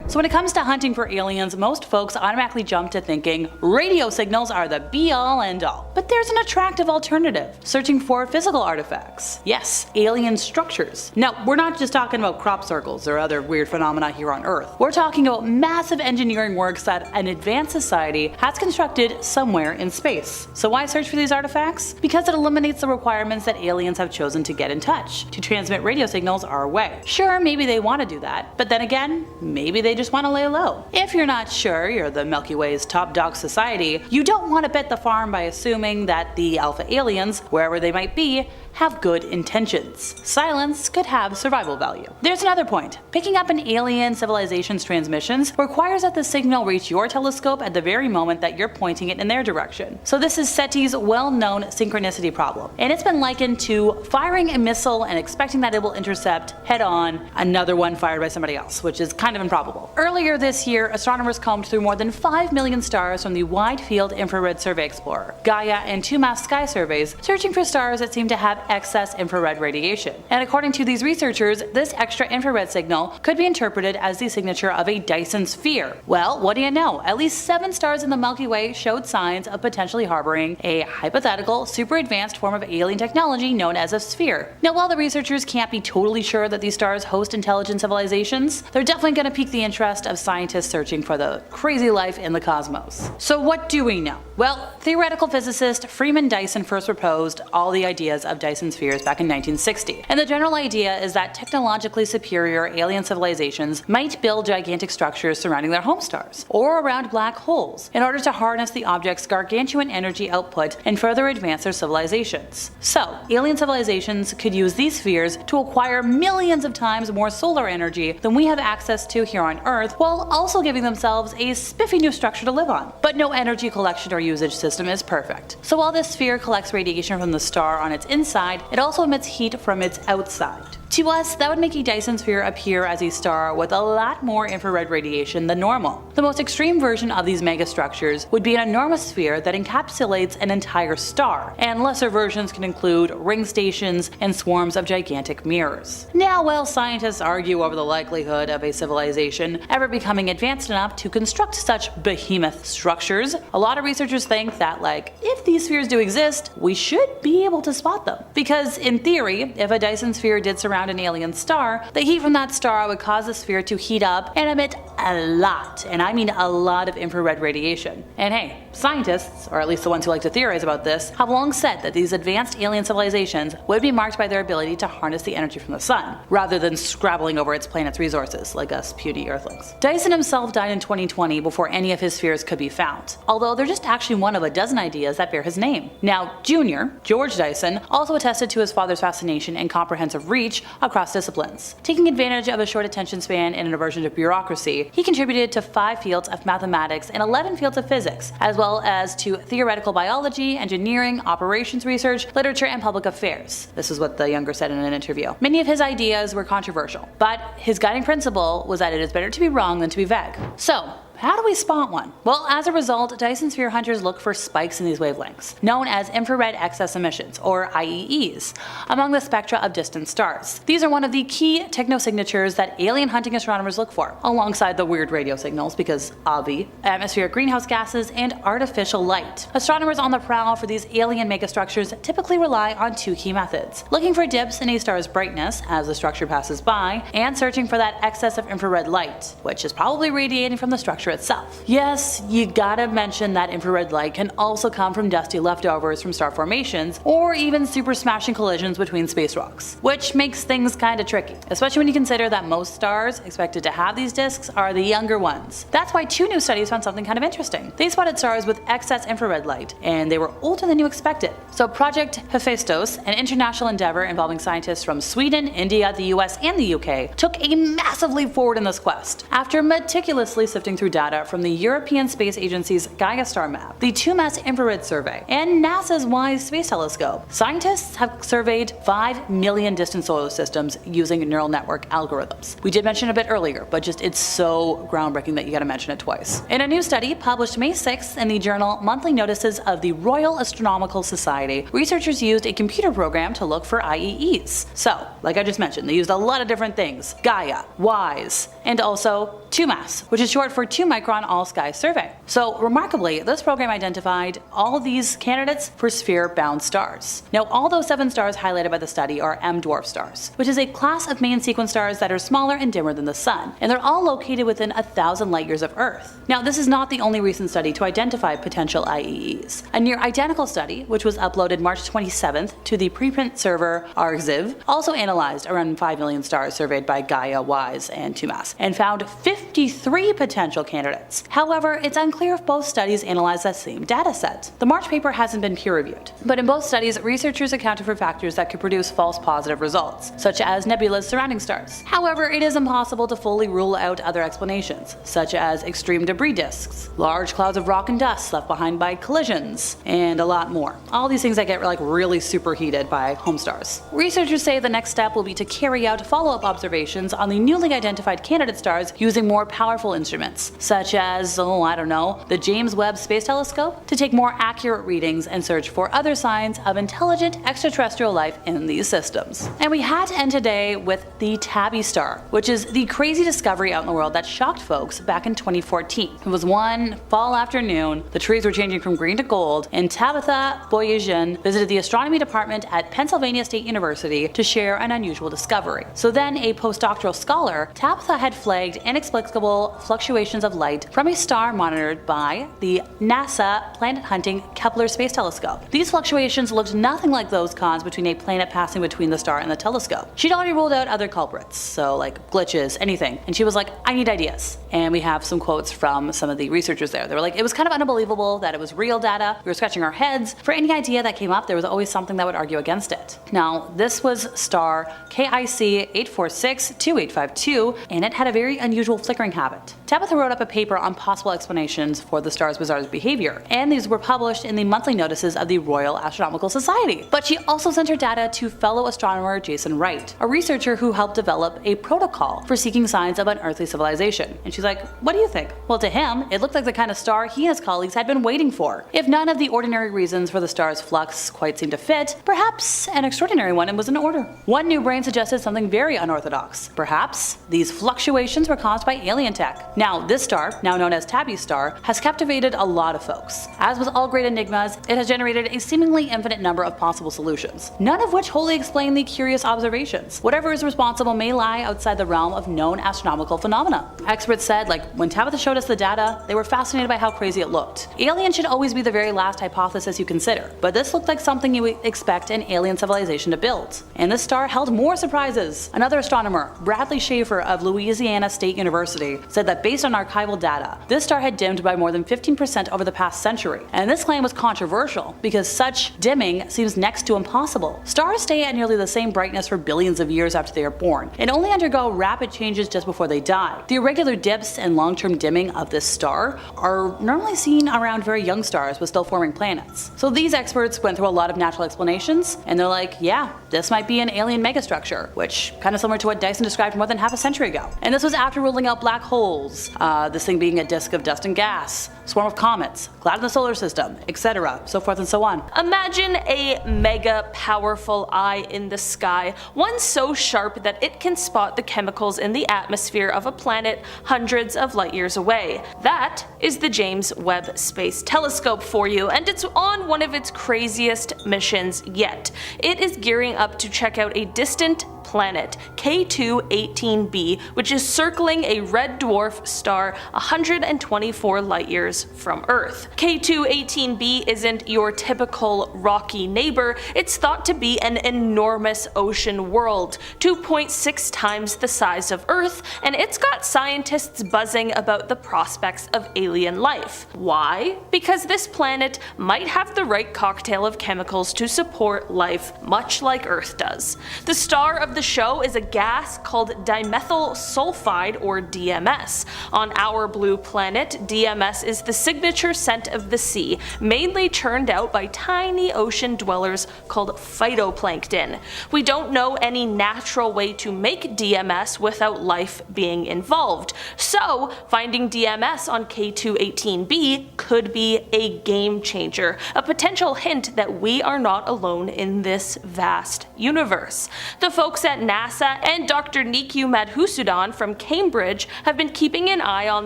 So when it comes to hunting for aliens, most folks automatically jump to thinking radio signals are the be-all end-all. But there's an attractive alternative, searching for physical artifacts. Yes, alien structures. Now, we're not just talking about crop circles or other weird phenomena here on Earth. We're talking about massive engineering works that an advanced society has constructed somewhere in space. So why search for these artifacts? Because it eliminates the requirements that aliens have chosen to get in touch, to transmit radio signals our way. Sure, maybe they want to do that, but then again, maybe they just want to lay low. If you're not sure you're the Milky Way's top dog society, you don't want to bet the farm by assuming that the alpha aliens, wherever they might be, have good intentions. Silence could have survival value. There's another point. Picking up an alien civilization's transmissions requires that the signal reach your telescope at the very moment that you're pointing it in their direction. So this is SETI's well-known synchronicity problem, and it's been likened to firing a missile and expecting that it will intercept head-on another one fired by somebody else, which is kind of improbable. Earlier this year, astronomers combed through more than 5 million stars from the Wide Field Infrared Survey Explorer, Gaia, and 2 mass sky surveys, searching for stars that seem to have excess infrared radiation. And according to these researchers, this extra infrared signal could be interpreted as the signature of a Dyson sphere. Well, what do you know? At least 7 stars in the Milky Way showed signs of potentially harboring a hypothetical, super advanced form of alien technology known as a sphere. Now, while the researchers can't be totally sure that these stars host intelligent civilizations, they're definitely going to pique the interest of scientists searching for the crazy life in the cosmos. So what do we know? Well, theoretical physicist Freeman Dyson first proposed all the ideas of Dyson spheres back in 1960. And the general idea is that technologically superior alien civilizations might build gigantic structures surrounding their home stars, or around black holes, in order to harness the object's gargantuan energy output and further advance their civilizations. So, alien civilizations could use these spheres to acquire millions of times more solar energy than we have access to here on Earth, while also giving themselves a spiffy new structure to live on. But no energy collection or usage system is perfect. So while this sphere collects radiation from the star on its inside, it also emits heat from its outside. To us, that would make a Dyson sphere appear as a star with a lot more infrared radiation than normal. The most extreme version of these megastructures would be an enormous sphere that encapsulates an entire star, and lesser versions can include ring stations and swarms of gigantic mirrors. Now, while scientists argue over the likelihood of a civilization ever becoming advanced enough to construct such behemoth structures, a lot of researchers think that, if these spheres do exist, we should be able to spot them. Because in theory, if a Dyson sphere did surround an alien star, the heat from that star would cause the sphere to heat up and emit a lot, and I mean a lot, of infrared radiation. And hey, scientists, or at least the ones who like to theorize about this, have long said that these advanced alien civilizations would be marked by their ability to harness the energy from the sun, rather than scrabbling over its planet's resources like us puny earthlings. Dyson himself died in 2020 before any of his spheres could be found, although they're just actually one of a dozen ideas that bear his name. Now, Jr., George Dyson, also attested to his father's fascination and comprehensive reach across disciplines. Taking advantage of a short attention span and an aversion to bureaucracy, he contributed to 5 fields of mathematics and 11 fields of physics, as well as to theoretical biology, engineering, operations research, literature, and public affairs. This is what the younger said in an interview. Many of his ideas were controversial, but his guiding principle was that it is better to be wrong than to be vague. So, how do we spot one? Well, as a result, Dyson sphere hunters look for spikes in these wavelengths, known as infrared excess emissions, or IEEs, among the spectra of distant stars. These are one of the key techno-signatures that alien hunting astronomers look for, alongside the weird radio signals, because obvi, atmospheric greenhouse gases, and artificial light. Astronomers on the prowl for these alien megastructures typically rely on 2 key methods: looking for dips in a star's brightness as the structure passes by, and searching for that excess of infrared light, which is probably radiating from the structure itself. Yes, you gotta mention that infrared light can also come from dusty leftovers from star formations, or even super smashing collisions between space rocks, which makes things kinda tricky, especially when you consider that most stars expected to have these disks are the younger ones. That's why 2 new studies found something kind of interesting. They spotted stars with excess infrared light, and they were older than you expected. So Project Hephaestus, an international endeavor involving scientists from Sweden, India, the US, and the UK, took a massive leap forward in this quest. After meticulously sifting through data from the European Space Agency's Gaia Star Map, the 2-mass infrared survey, and NASA's WISE space telescope, scientists have surveyed 5 million distant solar systems using neural network algorithms. We did mention it a bit earlier, but it's so groundbreaking that you gotta mention it twice. In a new study published May 6th in the journal Monthly Notices of the Royal Astronomical Society, researchers used a computer program to look for IEEs. So, like I just mentioned, they used a lot of different things: Gaia, WISE, and also 2MASS, which is short for 2 Micron All Sky Survey. So remarkably, this program identified all of these candidates for sphere-bound stars. Now, all those 7 stars highlighted by the study are M-dwarf stars, which is a class of main sequence stars that are smaller and dimmer than the Sun, and they're all located within 1,000 light years of Earth. Now, this is not the only recent study to identify potential IEEs. A near-identical study, which was uploaded March 27th to the preprint server arXiv, also analyzed around 5 million stars surveyed by Gaia, WISE, and 2MASS, and found 53 potential candidates. However, it's unclear if both studies analyzed that same dataset. The March paper hasn't been peer-reviewed, but in both studies, researchers accounted for factors that could produce false positive results, such as nebulas surrounding stars. However, it is impossible to fully rule out other explanations, such as extreme debris disks, large clouds of rock and dust left behind by collisions, and a lot more. All these things that get really superheated by home stars. Researchers say the next step will be to carry out follow-up observations on the newly identified candidate stars using more powerful instruments, such as, the James Webb Space Telescope, to take more accurate readings and search for other signs of intelligent extraterrestrial life in these systems. And we had to end today with the Tabby star, which is the crazy discovery out in the world that shocked folks back in 2014. It was one fall afternoon, the trees were changing from green to gold, and Tabitha Boyajian visited the astronomy department at Pennsylvania State University to share an unusual discovery. So then a postdoctoral scholar, Tabitha had flagged inexplicable fluctuations of light from a star monitored by the NASA planet-hunting Kepler Space Telescope. These fluctuations looked nothing like those caused between a planet passing between the star and the telescope. She'd already ruled out other culprits, so like glitches, anything, and she was like, I need ideas. And we have some quotes from some of the researchers there. They were like, it was kind of unbelievable that it was real data. We were scratching our heads. For any idea that came up, there was always something that would argue against it. Now, this was star KIC 8462852, and it had a very unusual flickering habit. Tabitha wrote up a paper on possible explanations for the star's bizarre behavior, and these were published in the monthly notices of the Royal Astronomical Society. But she also sent her data to fellow astronomer Jason Wright, a researcher who helped develop a protocol for seeking signs of unearthly civilization. And she's like, what do you think? Well, to him, it looked like the kind of star he and his colleagues had been waiting for. If none of the ordinary reasons for the star's flux quite seemed to fit, perhaps an extraordinary one was in order. One new brain suggested something very unorthodox. Perhaps these fluctuations were caused by alien tech. Now, this star, now known as Tabby's star, has captivated a lot of folks. As with all great enigmas, it has generated a seemingly infinite number of possible solutions, none of which wholly explain the curious observations. Whatever is responsible may lie outside the realm of known astronomical phenomena. Experts said, when Tabitha showed us the data, they were fascinated by how crazy it looked. Alien should always be the very last hypothesis you consider, but this looked like something you would expect an alien civilization to build. And this star held more surprises. Another astronomer, Bradley Schaefer of Louisiana State University, said that based on archival data, this star had dimmed by more than 15% over the past century. And this claim was controversial because such dimming seems next to impossible. Stars stay at nearly the same brightness for billions of years after they are born, and only undergo rapid changes just before they die. The irregular dips and long-term dimming of this star are normally seen around very young stars with still forming planets. So these experts went through a lot of natural explanations, and they're like, yeah, this might be an alien megastructure, which kind of similar to what Dyson described more than half a century ago. And this was after ruling out black holes, this thing being a disk of dust and gas, swarm of comets, cloud in the solar system, etc., so forth and so on. Imagine a mega powerful eye in the sky, one so sharp that it can spot the chemicals in the atmosphere of a planet hundreds of light years away. That is the James Webb Space Telescope for you, and it's on one of its craziest missions yet. It is gearing up to check out a distant planet, K2-18b, which is circling a red dwarf star 124 light years from Earth. K2-18b isn't your typical rocky neighbor, it's thought to be an enormous ocean world, 2.6 times the size of Earth, and it's got scientists buzzing about the prospects of alien life. Why? Because this planet might have the right cocktail of chemicals to support life, much like Earth does. The star of the show is a gas called dimethyl sulfide, or DMS. On our blue planet, DMS is the signature scent of the sea, mainly churned out by tiny ocean dwellers called phytoplankton. We don't know any natural way to make DMS without life being involved, so finding DMS on K2-18b could be a game changer, a potential hint that we are not alone in this vast universe. The folks at NASA and Dr. Niku Madhusudan from Cambridge have been keeping an eye on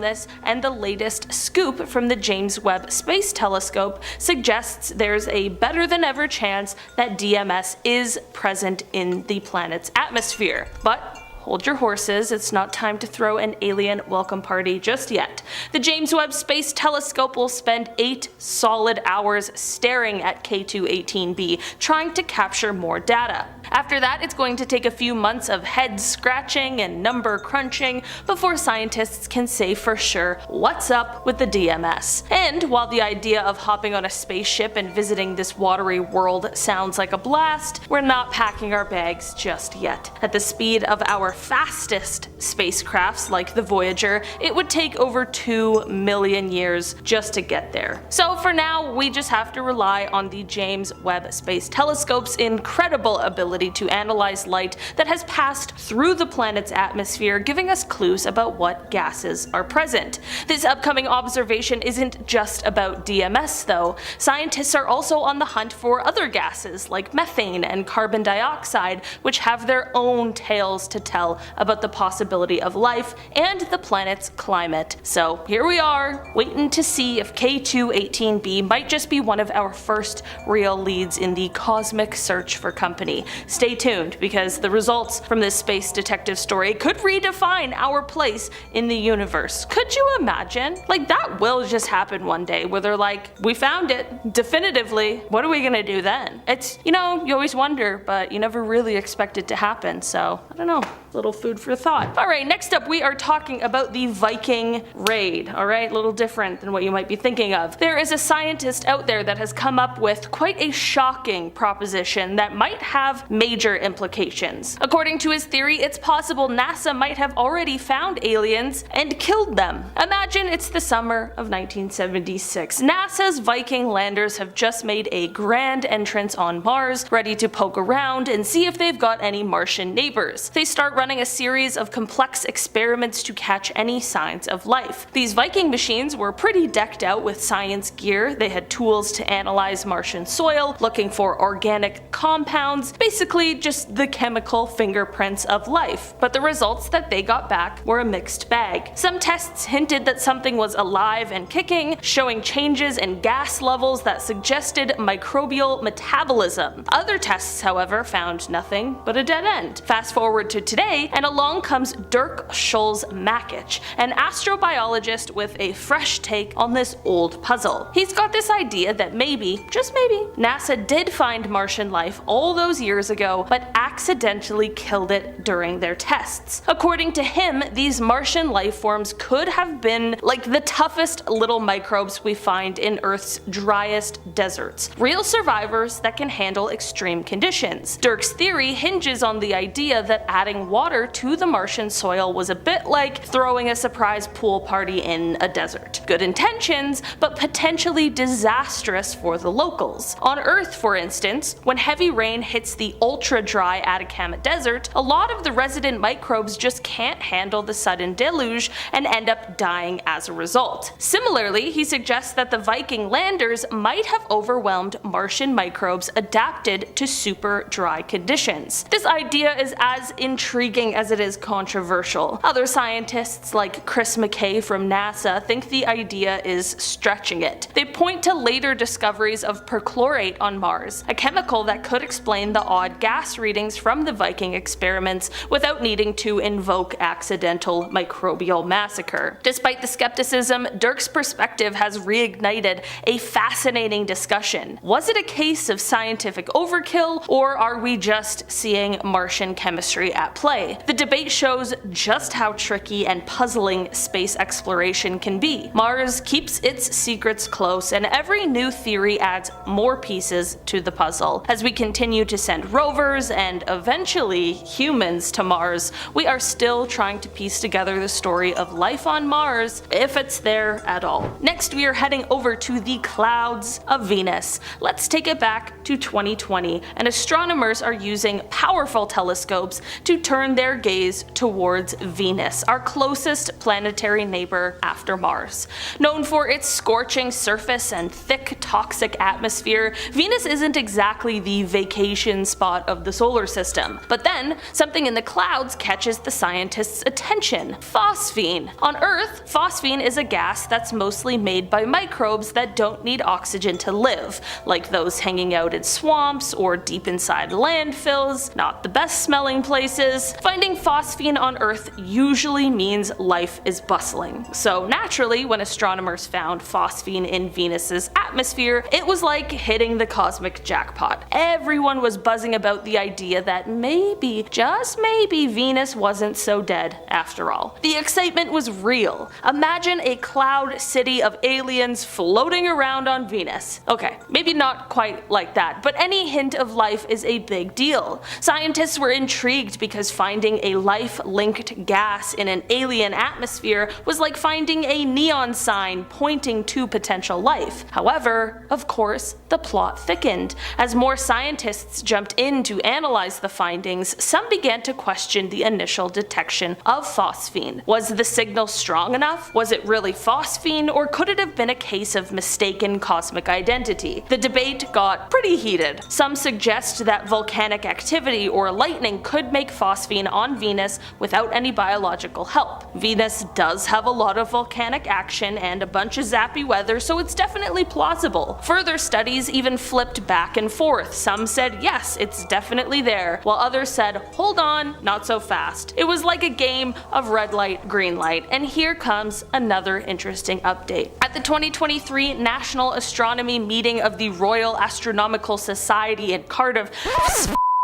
this, and the latest scoop from the James Webb Space Telescope suggests there's a better than ever chance that DMS is present in the planet's atmosphere. But hold your horses, it's not time to throw an alien welcome party just yet. The James Webb Space Telescope will spend 8 solid hours staring at K2-18b, trying to capture more data. After that, it's going to take a few months of head scratching and number crunching before scientists can say for sure what's up with the DMS. And while the idea of hopping on a spaceship and visiting this watery world sounds like a blast, we're not packing our bags just yet. At the speed of our fastest spacecrafts like the Voyager, it would take over 2 million years just to get there. So for now, we just have to rely on the James Webb Space Telescope's incredible ability to analyze light that has passed through the planet's atmosphere, giving us clues about what gases are present. This upcoming observation isn't just about DMS though. Scientists are also on the hunt for other gases like methane and carbon dioxide, which have their own tales to tell about the possibility of life and the planet's climate. So here we are, waiting to see if K2-18b might just be one of our first real leads in the cosmic search for company. Stay tuned, because the results from this space detective story could redefine our place in the universe. Could you imagine? Like, that will just happen one day where they're like, we found it, definitively, what are we gonna do then? It's, you know, you always wonder, but you never really expect it to happen, so I don't know. Little food for thought. Alright, next up we are talking about the Viking raid. Alright, a little different than what you might be thinking of. There is a scientist out there that has come up with quite a shocking proposition that might have major implications. According to his theory, it's possible NASA might have already found aliens and killed them. Imagine it's the summer of 1976. NASA's Viking landers have just made a grand entrance on Mars, ready to poke around and see if they've got any Martian neighbors. They start running a series of complex experiments to catch any signs of life. These Viking machines were pretty decked out with science gear. They had tools to analyze Martian soil, looking for organic compounds, basically just the chemical fingerprints of life. But the results that they got back were a mixed bag. Some tests hinted that something was alive and kicking, showing changes in gas levels that suggested microbial metabolism. Other tests, however, found nothing but a dead end. Fast forward to today, and along comes Dirk Schulz-Makic, an astrobiologist with a fresh take on this old puzzle. He's got this idea that maybe, just maybe, NASA did find Martian life all those years ago, but accidentally killed it during their tests. According to him, these Martian life forms could have been like the toughest little microbes we find in Earth's driest deserts. Real survivors that can handle extreme conditions. Dirk's theory hinges on the idea that adding water to the Martian soil was a bit like throwing a surprise pool party in a desert. Good intentions, but potentially disastrous for the locals. On Earth, for instance, when heavy rain hits the ultra-dry Atacama Desert, a lot of the resident microbes just can't handle the sudden deluge and end up dying as a result. Similarly, he suggests that the Viking landers might have overwhelmed Martian microbes adapted to super dry conditions. This idea is as intriguing as it is controversial. Other scientists like Chris McKay from NASA think the idea is stretching it. They point to later discoveries of perchlorate on Mars, a chemical that could explain the odd gas readings from the Viking experiments without needing to invoke accidental microbial massacre. Despite the skepticism, Dirk's perspective has reignited a fascinating discussion. Was it a case of scientific overkill, or are we just seeing Martian chemistry at play? The debate shows just how tricky and puzzling space exploration can be. Mars keeps its secrets close, and every new theory adds more pieces to the puzzle. As we continue to send rovers and eventually humans to Mars, we are still trying to piece together the story of life on Mars, if it's there at all. Next, we are heading over to the clouds of Venus. Let's take it back to 2020, and astronomers are using powerful telescopes to turn turn their gaze towards Venus, our closest planetary neighbor after Mars. Known for its scorching surface and thick, toxic atmosphere, Venus isn't exactly the vacation spot of the solar system. But then, something in the clouds catches the scientists' attention: phosphine. On Earth, phosphine is a gas that's mostly made by microbes that don't need oxygen to live, like those hanging out in swamps or deep inside landfills, not the best smelling places. Finding phosphine on Earth usually means life is bustling. So naturally, when astronomers found phosphine in Venus's atmosphere, it was like hitting the cosmic jackpot. Everyone was buzzing about the idea that maybe, just maybe, Venus wasn't so dead after all. The excitement was real. Imagine a cloud city of aliens floating around on Venus. Okay, maybe not quite like that, but any hint of life is a big deal. Scientists were intrigued because finding a life-linked gas in an alien atmosphere was like finding a neon sign pointing to potential life. However, of course, the plot thickened. As more scientists jumped in to analyze the findings, some began to question the initial detection of phosphine. Was the signal strong enough? Was it really phosphine, or could it have been a case of mistaken cosmic identity? The debate got pretty heated. Some suggest that volcanic activity or lightning could make phosphine on Venus without any biological help. Venus does have a lot of volcanic action and a bunch of zappy weather, so it's definitely plausible. Further studies even flipped back and forth. Some said yes, it's definitely there, while others said hold on, not so fast. It was like a game of red light, green light, and here comes another interesting update. At the 2023 National Astronomy meeting of the Royal Astronomical Society in Cardiff,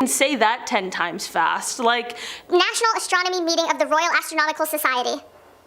say that 10 times fast, like National Astronomy meeting of the Royal Astronomical Society.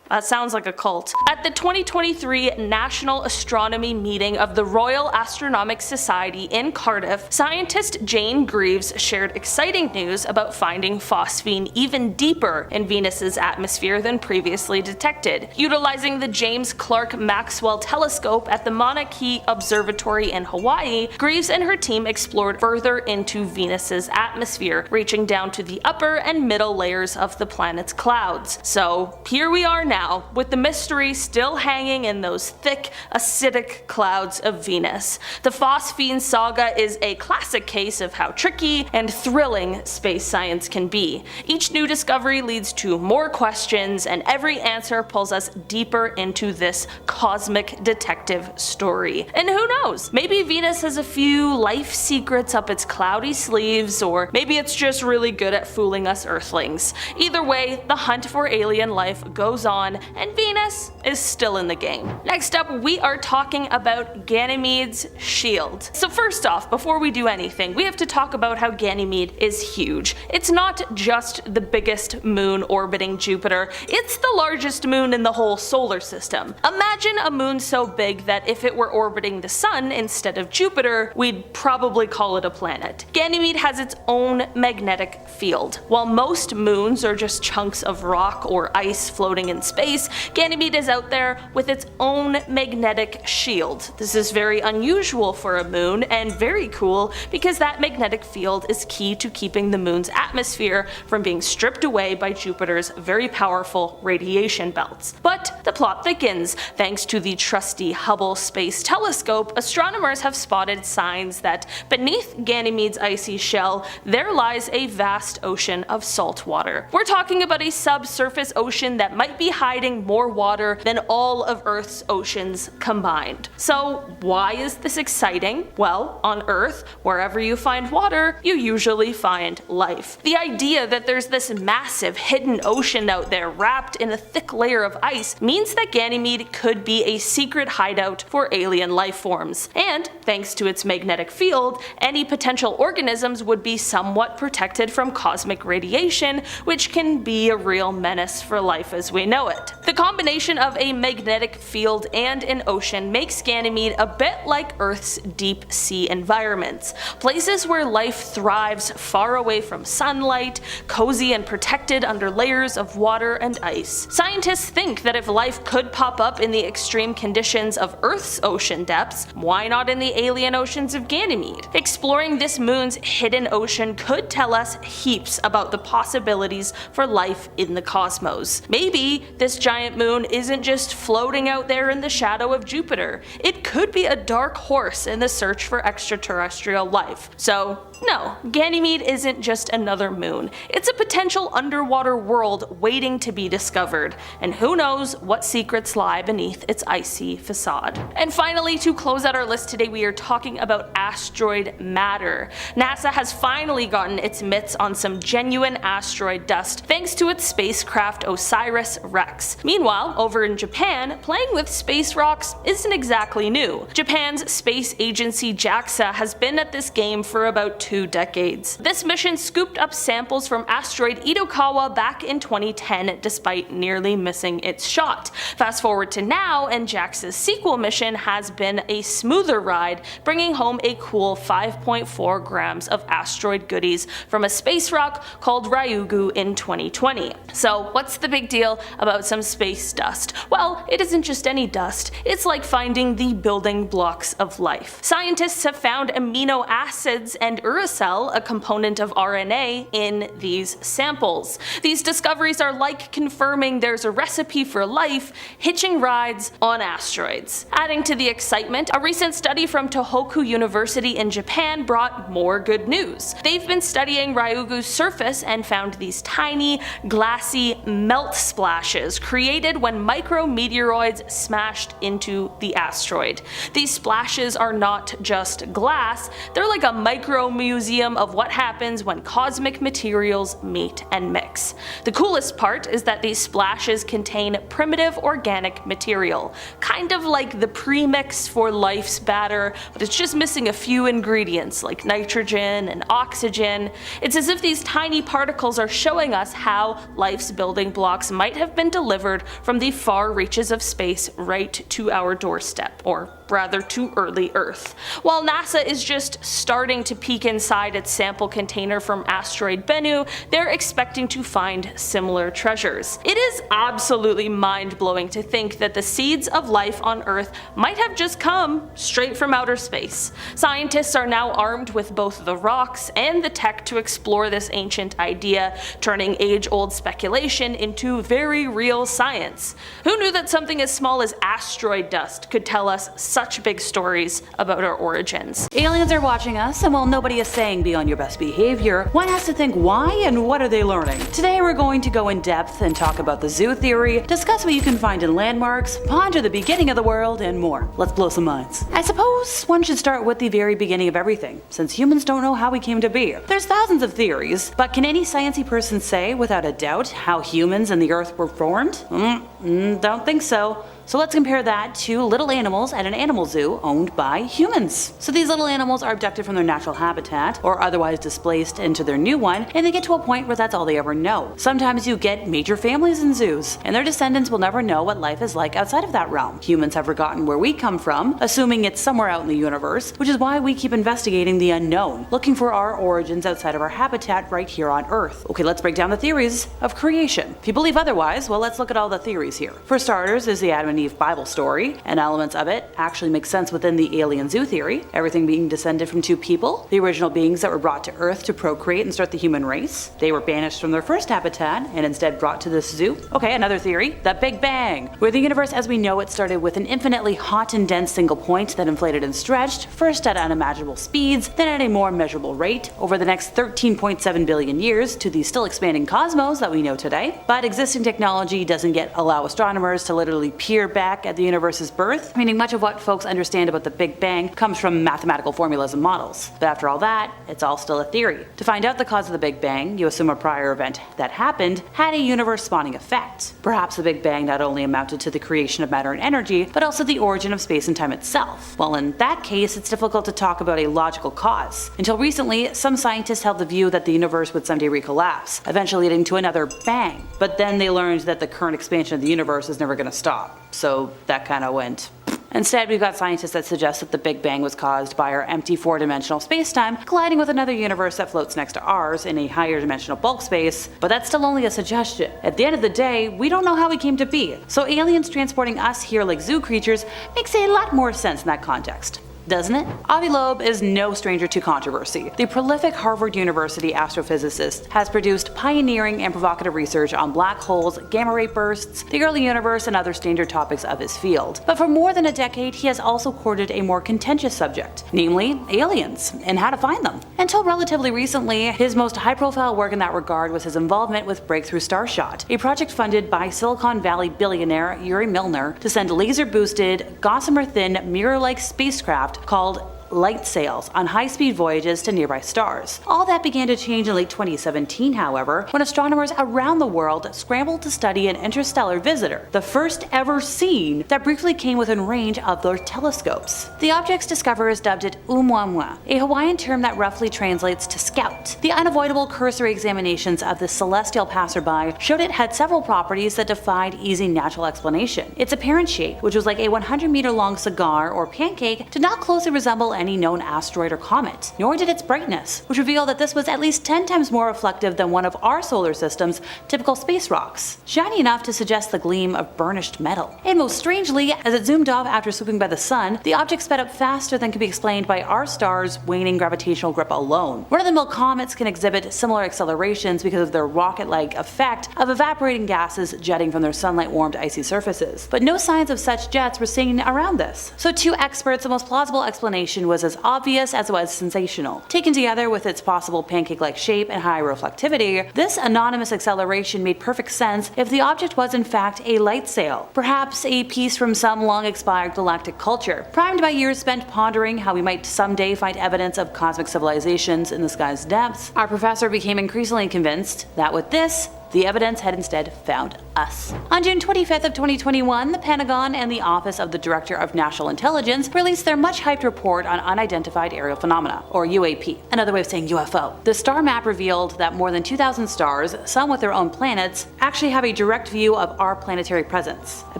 That sounds like a cult. At the 2023 National Astronomy meeting of the Royal Astronomical Society in Cardiff, scientist Jane Greaves shared exciting news about finding phosphine even deeper in Venus's atmosphere than previously detected. Utilizing the James Clerk Maxwell telescope at the Mauna Kea Observatory in Hawaii, Greaves and her team explored further into Venus's atmosphere, reaching down to the upper and middle layers of the planet's clouds. So here we are now, with the mystery still hanging in those thick, acidic clouds of Venus. The phosphine saga is a classic case of how tricky and thrilling space science can be. Each new discovery leads to more questions, and every answer pulls us deeper into this cosmic detective story. And who knows, maybe Venus has a few life secrets up its cloudy sleeves, or maybe it's just really good at fooling us Earthlings. Either way, the hunt for alien life goes on, and Venus is still in the game. Next up, we are talking about Ganymede's shield. So first off, before we do anything, we have to talk about how Ganymede is huge. It's not just the biggest moon orbiting Jupiter, it's the largest moon in the whole solar system. Imagine a moon so big that if it were orbiting the sun instead of Jupiter, we'd probably call it a planet. Ganymede has its own magnetic field. While most moons are just chunks of rock or ice floating in space, Ganymede is out there with its own magnetic shield. This is very unusual for a moon, and very cool because that magnetic field is key to keeping the moon's atmosphere from being stripped away by Jupiter's very powerful radiation belts. But the plot thickens. Thanks to the trusty Hubble Space Telescope, astronomers have spotted signs that beneath Ganymede's icy shell, there lies a vast ocean of salt water. We're talking about a subsurface ocean that might be hiding more water than all of Earth's oceans combined. So why is this exciting? Well, on Earth, wherever you find water, you usually find life. The idea that there's this massive hidden ocean out there wrapped in a thick layer of ice means that Ganymede could be a secret hideout for alien life forms. And thanks to its magnetic field, any potential organisms would be somewhat protected from cosmic radiation, which can be a real menace for life as we know it. it. The combination of a magnetic field and an ocean makes Ganymede a bit like Earth's deep sea environments, places where life thrives far away from sunlight, cozy and protected under layers of water and ice. Scientists think that if life could pop up in the extreme conditions of Earth's ocean depths, why not in the alien oceans of Ganymede? Exploring this moon's hidden ocean could tell us heaps about the possibilities for life in the cosmos. Maybe this giant moon isn't just floating out there in the shadow of Jupiter. It could be a dark horse in the search for extraterrestrial life. So, no, Ganymede isn't just another moon. It's a potential underwater world waiting to be discovered, and who knows what secrets lie beneath its icy facade. And finally, to close out our list today, we are talking about asteroid matter. NASA has finally gotten its mitts on some genuine asteroid dust thanks to its spacecraft OSIRIS-REx. Meanwhile, over in Japan, playing with space rocks isn't exactly new. Japan's space agency JAXA has been at this game for about 2 decades. This mission scooped up samples from asteroid Itokawa back in 2010 despite nearly missing its shot. Fast forward to now, and JAXA's sequel mission has been a smoother ride, bringing home a cool 5.4 grams of asteroid goodies from a space rock called Ryugu in 2020. So what's the big deal about some space dust? Well, it isn't just any dust, it's like finding the building blocks of life. Scientists have found amino acids and uracil, a component of RNA, in these samples. These discoveries are like confirming there's a recipe for life hitching rides on asteroids. Adding to the excitement, a recent study from Tohoku University in Japan brought more good news. They've been studying Ryugu's surface and found these tiny, glassy melt splashes created when micrometeoroids smashed into the asteroid. These splashes are not just glass, they're like a micro museum of what happens when cosmic materials meet and mix. The coolest part is that these splashes contain primitive organic material, kind of like the premix for life's batter, but it's just missing a few ingredients like nitrogen and oxygen. It's as if these tiny particles are showing us how life's building blocks might have been delivered from the far reaches of space right to our doorstep, or rather to early Earth. While NASA is just starting to peek inside its sample container from asteroid Bennu, they're expecting to find similar treasures. It is absolutely mind-blowing to think that the seeds of life on Earth might have just come straight from outer space. Scientists are now armed with both the rocks and the tech to explore this ancient idea, turning age-old speculation into very real science. Who knew that something as small as asteroid dust could tell us such big stories about our origins? Aliens are watching us, and while nobody is saying be on your best behavior, one has to think why and what are they learning. Today we're going to go in depth and talk about the zoo theory, discuss what you can find in landmarks, ponder the beginning of the world, and more. Let's blow some minds. I suppose one should start with the very beginning of everything, since humans don't know how we came to be. There's thousands of theories, but can any sciencey person say without a doubt how humans and the Earth were formed? Don't think so. So let's compare that to little animals at an animal zoo owned by humans. So these little animals are abducted from their natural habitat, or otherwise displaced into their new one, and they get to a point where that's all they ever know. Sometimes you get major families in zoos, and their descendants will never know what life is like outside of that realm. Humans have forgotten where we come from, assuming it's somewhere out in the universe, which is why we keep investigating the unknown, looking for our origins outside of our habitat right here on Earth. Okay, let's break down the theories of creation. If you believe otherwise, well, let's look at all the theories here. For starters is the Adam and Eve Bible story, and elements of it actually make sense within the alien zoo theory, everything being descended from two people, the original beings that were brought to Earth to procreate and start the human race. They were banished from their first habitat and instead brought to this zoo. Okay, another theory, the Big Bang, where the universe as we know it started with an infinitely hot and dense single point that inflated and stretched, first at unimaginable speeds, then at a more measurable rate, over the next 13.7 billion years to the still expanding cosmos that we know today. But existing technology doesn't yet allow astronomers to literally peer clear back at the universe's birth, meaning much of what folks understand about the Big Bang comes from mathematical formulas and models. But after all that, it's all still a theory. To find out the cause of the Big Bang, you assume a prior event that happened had a universe-spawning effect. Perhaps the Big Bang not only amounted to the creation of matter and energy, but also the origin of space and time itself. Well, in that case, it's difficult to talk about a logical cause. Until recently, some scientists held the view that the universe would someday recollapse, eventually leading to another bang. But then they learned that the current expansion of the universe is never going to stop. So that kind of went. Instead, we've got scientists that suggest that the Big Bang was caused by our empty four-dimensional spacetime colliding with another universe that floats next to ours in a higher dimensional bulk space, but that's still only a suggestion. At the end of the day, we don't know how we came to be, so aliens transporting us here like zoo creatures makes a lot more sense in that context. Doesn't it? Avi Loeb is no stranger to controversy. The prolific Harvard University astrophysicist has produced pioneering and provocative research on black holes, gamma ray bursts, the early universe, and other standard topics of his field. But for more than a decade, he has also courted a more contentious subject, namely aliens, and how to find them. Until relatively recently, his most high-profile work in that regard was his involvement with Breakthrough Starshot, a project funded by Silicon Valley billionaire Yuri Milner to send laser-boosted, gossamer-thin, mirror-like spacecraft called light sails on high-speed voyages to nearby stars. All that began to change in late 2017, however, when astronomers around the world scrambled to study an interstellar visitor, the first ever seen that briefly came within range of their telescopes. The object's discoverers dubbed it Oumuamua, a Hawaiian term that roughly translates to scout. The unavoidable cursory examinations of the celestial passerby showed it had several properties that defied easy natural explanation. Its apparent shape, which was like a 100-meter long cigar or pancake, did not closely resemble any known asteroid or comet, nor did its brightness, which revealed that this was at least 10 times more reflective than one of our solar system's typical space rocks, shiny enough to suggest the gleam of burnished metal. And most strangely, as it zoomed off after swooping by the sun, the object sped up faster than can be explained by our star's waning gravitational grip alone. Run-of-the-mill comets can exhibit similar accelerations because of their rocket-like effect of evaporating gases jetting from their sunlight-warmed icy surfaces, but no signs of such jets were seen around this. So to experts, the most plausible explanation was as obvious as it was sensational. Taken together with its possible pancake-like shape and high reflectivity, this anonymous acceleration made perfect sense if the object was in fact a light sail, perhaps a piece from some long-expired galactic culture. Primed by years spent pondering how we might someday find evidence of cosmic civilizations in the sky's depths, our professor became increasingly convinced that with this, the evidence had instead found us. On June 25th of 2021, the Pentagon and the Office of the Director of National Intelligence released their much-hyped report on unidentified aerial phenomena, or UAP, another way of saying UFO. The star map revealed that more than 2,000 stars, some with their own planets, actually have a direct view of our planetary presence. A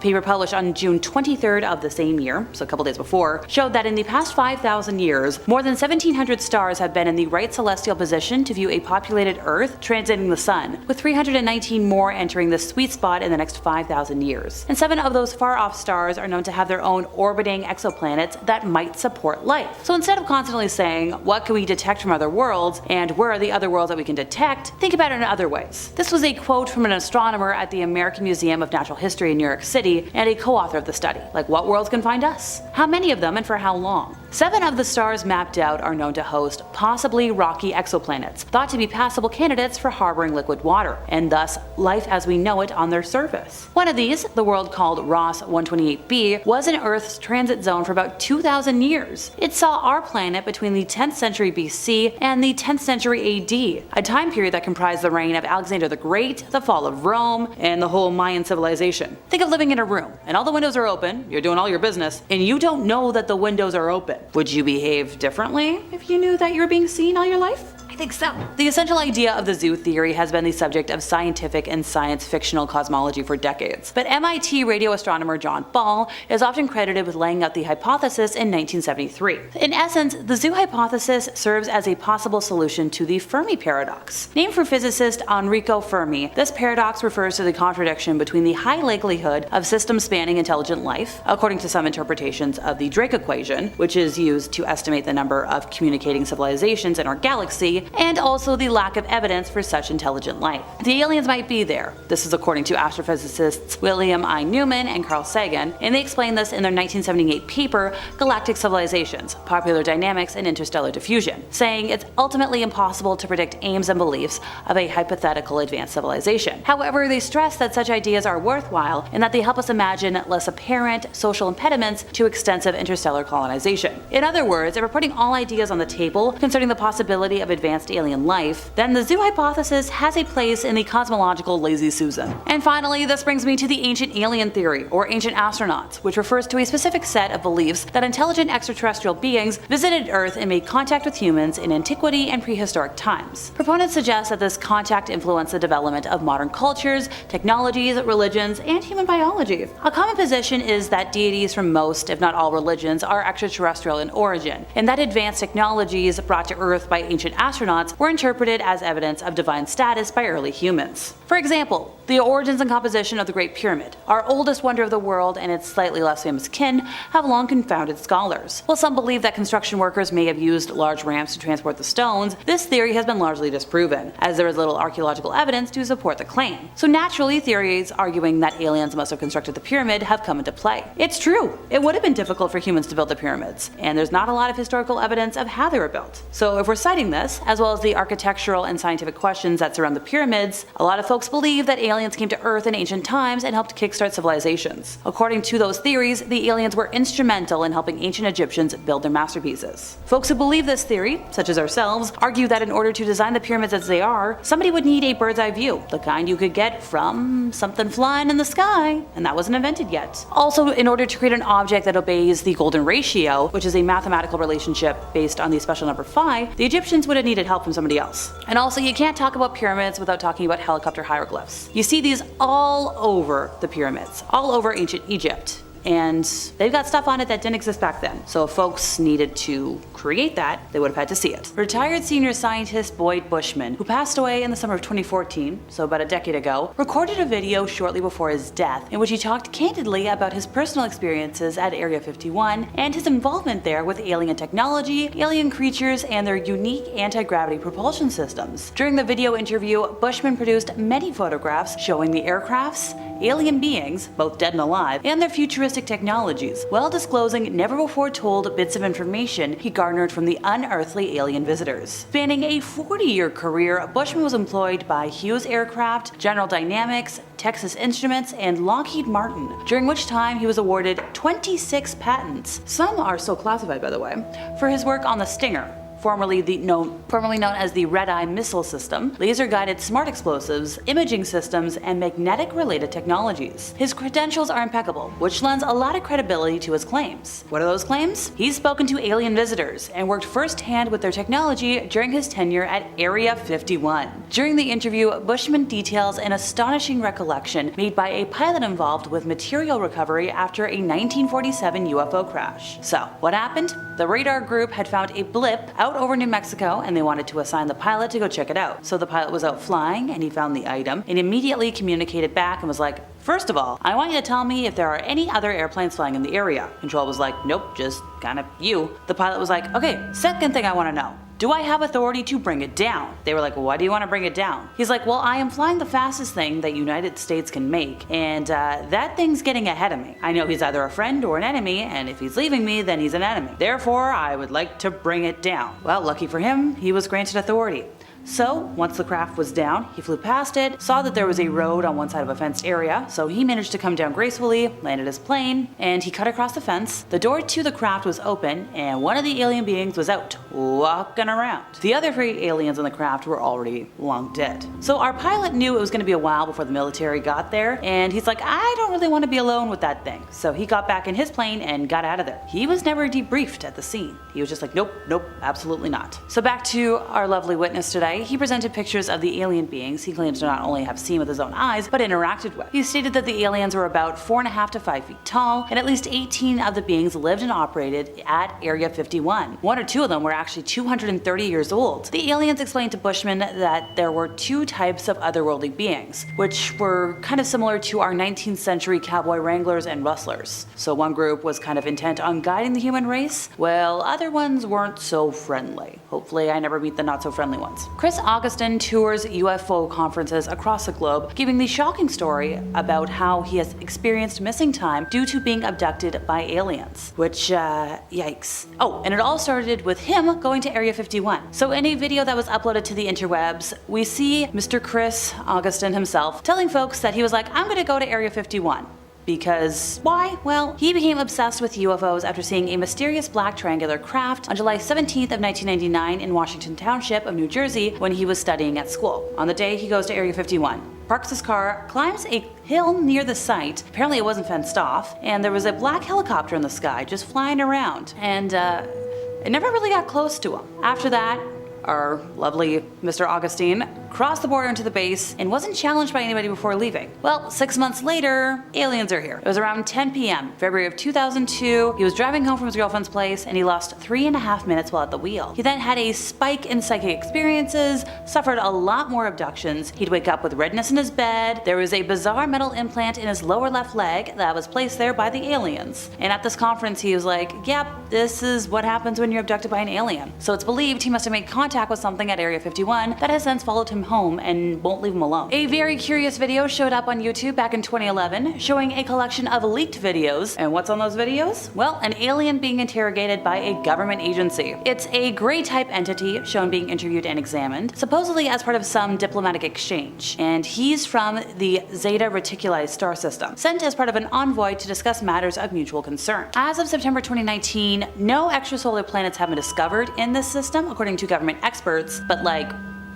paper published on June 23rd of the same year, so a couple days before, showed that in the past 5,000 years, more than 1,700 stars have been in the right celestial position to view a populated Earth transiting the Sun, with 319 more entering the sweet spot in the next 5,000 years. And 7 of those far-off stars are known to have their own orbiting exoplanets that might support life. So instead of constantly saying, what can we detect from other worlds, and where are the other worlds that we can detect, think about it in other ways. This was a quote from an astronomer at the American Museum of Natural History in New York City, and a co-author of the study. Like, what worlds can find us? How many of them and for how long? 7 of the stars mapped out are known to host possibly rocky exoplanets, thought to be passable candidates for harboring liquid water, and thus life as we know it on their surface. One of these, the world called Ross 128b, was in Earth's transit zone for about 2,000 years. It saw our planet between the 10th century BC and the 10th century AD, a time period that comprised the reign of Alexander the Great, the fall of Rome, and the whole Mayan civilization. Think of living in a room, and all the windows are open, you're doing all your business, and you don't know that the windows are open. Would you behave differently if you knew that you were being seen all your life? I think so. The essential idea of the zoo theory has been the subject of scientific and science fictional cosmology for decades, but MIT radio astronomer John Ball is often credited with laying out the hypothesis in 1973. In essence, the zoo hypothesis serves as a possible solution to the Fermi paradox. Named for physicist Enrico Fermi, this paradox refers to the contradiction between the high likelihood of systems spanning intelligent life, according to some interpretations of the Drake equation, which is used to estimate the number of communicating civilizations in our galaxy, technology, and also the lack of evidence for such intelligent life. The aliens might be there. This is according to astrophysicists William I. Newman and Carl Sagan, and they explained this in their 1978 paper Galactic Civilizations, Popular Dynamics and Interstellar Diffusion, saying it's ultimately impossible to predict aims and beliefs of a hypothetical advanced civilization. However, they stress that such ideas are worthwhile and that they help us imagine less apparent social impediments to extensive interstellar colonization. In other words, if we're putting all ideas on the table concerning the possibility of advanced alien life, then the zoo hypothesis has a place in the cosmological lazy Susan. And finally, this brings me to the ancient alien theory, or ancient astronauts, which refers to a specific set of beliefs that intelligent extraterrestrial beings visited Earth and made contact with humans in antiquity and prehistoric times. Proponents suggest that this contact influenced the development of modern cultures, technologies, religions, and human biology. A common position is that deities from most, if not all, religions are extraterrestrial in origin, and that advanced technologies brought to Earth by ancient astronauts were interpreted as evidence of divine status by early humans. For example, the origins and composition of the Great Pyramid, our oldest wonder of the world and its slightly less famous kin, have long confounded scholars. While some believe that construction workers may have used large ramps to transport the stones, this theory has been largely disproven, as there is little archaeological evidence to support the claim. So naturally, theories arguing that aliens must have constructed the pyramid have come into play. It's true, it would have been difficult for humans to build the pyramids, and there's not a lot of historical evidence of how they were built. So if we're citing this, as well as the architectural and scientific questions that surround the pyramids, a lot of folks believe that aliens came to Earth in ancient times and helped kickstart civilizations. According to those theories, the aliens were instrumental in helping ancient Egyptians build their masterpieces. Folks who believe this theory, such as ourselves, argue that in order to design the pyramids as they are, somebody would need a bird's eye view, the kind you could get from something flying in the sky, and that wasn't invented yet. Also, in order to create an object that obeys the golden ratio, which is a mathematical relationship based on the special number phi, the Egyptians would have needed help from somebody else. And also, you can't talk about pyramids without talking about helicopter hieroglyphs. You see these all over the pyramids, all over ancient Egypt. And they've got stuff on it that didn't exist back then. So if folks needed to create that, they would have had to see it. Retired senior scientist Boyd Bushman, who passed away in the summer of 2014, so about a decade ago, recorded a video shortly before his death in which he talked candidly about his personal experiences at Area 51 and his involvement there with alien technology, alien creatures, and their unique anti-gravity propulsion systems. During the video interview, Bushman produced many photographs showing the aircrafts, alien beings, both dead and alive, and their futuristic technologies, while disclosing never-before-told bits of information he garnered from the unearthly alien visitors. Spanning a 40-year career, Bushman was employed by Hughes Aircraft, General Dynamics, Texas Instruments, and Lockheed Martin, during which time he was awarded 26 patents. Some are still classified, by the way, for his work on the Stinger, formerly known as the Red-Eye missile system, laser-guided smart explosives, imaging systems, and magnetic-related technologies. His credentials are impeccable, which lends a lot of credibility to his claims. What are those claims? He's spoken to alien visitors and worked first-hand with their technology during his tenure at Area 51. During the interview, Bushman details an astonishing recollection made by a pilot involved with material recovery after a 1947 UFO crash. So, what happened? The radar group had found a blip out over New Mexico and they wanted to assign the pilot to go check it out. So the pilot was out flying and he found the item and immediately communicated back and was like, "First of all, I want you to tell me if there are any other airplanes flying in the area." Control was like, "Nope, just kind of you." The pilot was like, "Okay, second thing I want to know. Do I have authority to bring it down?" They were like, "Why do you want to bring it down?" He's like, "Well, I am flying the fastest thing that United States can make, and that thing's getting ahead of me. I know he's either a friend or an enemy, and if he's leaving me, then he's an enemy. Therefore, I would like to bring it down." Well, lucky for him, he was granted authority. So, once the craft was down, he flew past it, saw that there was a road on one side of a fenced area, so he managed to come down gracefully, landed his plane, and he cut across the fence. The door to the craft was open, and one of the alien beings was out, walking around. The other 3 aliens in the craft were already long dead. So our pilot knew it was going to be a while before the military got there, and he's like, "I don't really want to be alone with that thing." So he got back in his plane and got out of there. He was never debriefed at the scene. He was just like, "Nope, nope, absolutely not." So back to our lovely witness today. day, he presented pictures of the alien beings he claims to not only have seen with his own eyes, but interacted with. He stated that the aliens were about 4.5 to 5 feet tall, and at least 18 of the beings lived and operated at Area 51. One or two of them were actually 230 years old. The aliens explained to Bushman that there were two types of otherworldly beings, which were kind of similar to our 19th century cowboy wranglers and rustlers. So one group was kind of intent on guiding the human race, while other ones weren't so friendly. Hopefully I never meet the not so friendly ones. Chris Augustin tours UFO conferences across the globe, giving the shocking story about how he has experienced missing time due to being abducted by aliens. Which, yikes. Oh, and it all started with him going to Area 51. So in a video that was uploaded to the interwebs, we see Mr. Chris Augustin himself telling folks that he was like, I'm gonna go to Area 51. Because why? Well, he became obsessed with UFOs after seeing a mysterious black triangular craft on July 17th of 1999 in Washington Township of New Jersey when he was studying at school. On the day he goes to Area 51, parks his car, climbs a hill near the site. Apparently it wasn't fenced off, and there was a black helicopter in the sky just flying around. And it never really got close to him. After that, our lovely Mr. Augustine crossed the border into the base and wasn't challenged by anybody before leaving. Well, 6 months later, aliens are here. It was around 10 p.m., February of 2002. He was driving home from his girlfriend's place and he lost 3.5 minutes while at the wheel. He then had a spike in psychic experiences, suffered a lot more abductions. He'd wake up with redness in his bed. There was a bizarre metal implant in his lower left leg that was placed there by the aliens. And at this conference, he was like, yep, this is what happens when you're abducted by an alien. So it's believed he must have made contact with something at Area 51 that has since followed him home and won't leave him alone. A very curious video showed up on YouTube back in 2011 showing a collection of leaked videos. And what's on those videos? Well, an alien being interrogated by a government agency. It's a gray type entity shown being interviewed and examined, supposedly as part of some diplomatic exchange. And he's from the Zeta Reticuli star system, sent as part of an envoy to discuss matters of mutual concern. As of September 2019, no extrasolar planets have been discovered in this system, according to government experts, but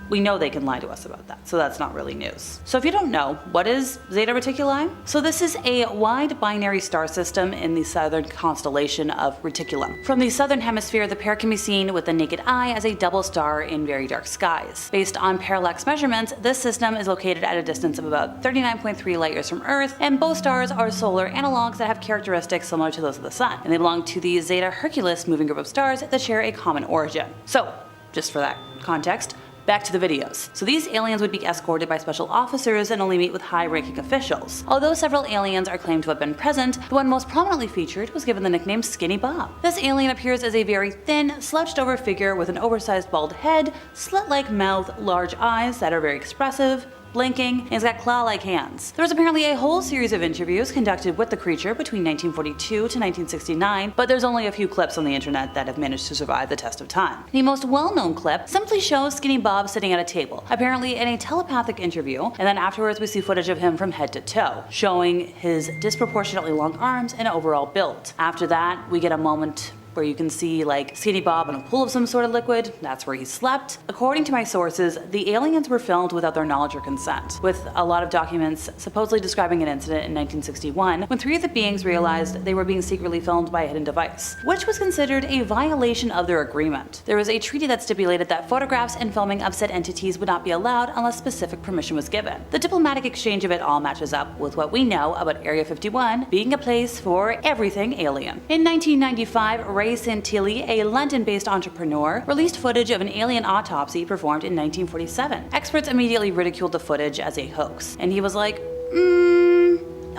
we know they can lie to us about that, so that's not really news. So if you don't know, what is Zeta Reticuli? So this is a wide binary star system in the southern constellation of Reticulum. From the southern hemisphere, the pair can be seen with the naked eye as a double star in very dark skies. Based on parallax measurements, this system is located at a distance of about 39.3 light years from Earth, and both stars are solar analogs that have characteristics similar to those of the Sun, and they belong to the Zeta Herculis moving group of stars that share a common origin. So, just for that context, back to the videos. So these aliens would be escorted by special officers and only meet with high-ranking officials. Although several aliens are claimed to have been present, the one most prominently featured was given the nickname Skinny Bob. This alien appears as a very thin, slouched-over figure with an oversized bald head, slit-like mouth, large eyes that are very expressive, blinking, and he's got claw-like hands. There was apparently a whole series of interviews conducted with the creature between 1942 to 1969, but there's only a few clips on the internet that have managed to survive the test of time. The most well-known clip simply shows Skinny Bob sitting at a table, apparently in a telepathic interview, and then afterwards we see footage of him from head to toe, showing his disproportionately long arms and overall build. After that, we get a moment where you can see Skinny Bob in a pool of some sort of liquid. That's where he slept. According to my sources, the aliens were filmed without their knowledge or consent, with a lot of documents supposedly describing an incident in 1961 when 3 of the beings realized they were being secretly filmed by a hidden device, which was considered a violation of their agreement. There was a treaty that stipulated that photographs and filming of said entities would not be allowed unless specific permission was given. The diplomatic exchange of it all matches up with what we know about Area 51 being a place for everything alien. In 1995, Ray Santilli, a London-based entrepreneur, released footage of an alien autopsy performed in 1947. Experts immediately ridiculed the footage as a hoax, and he was like,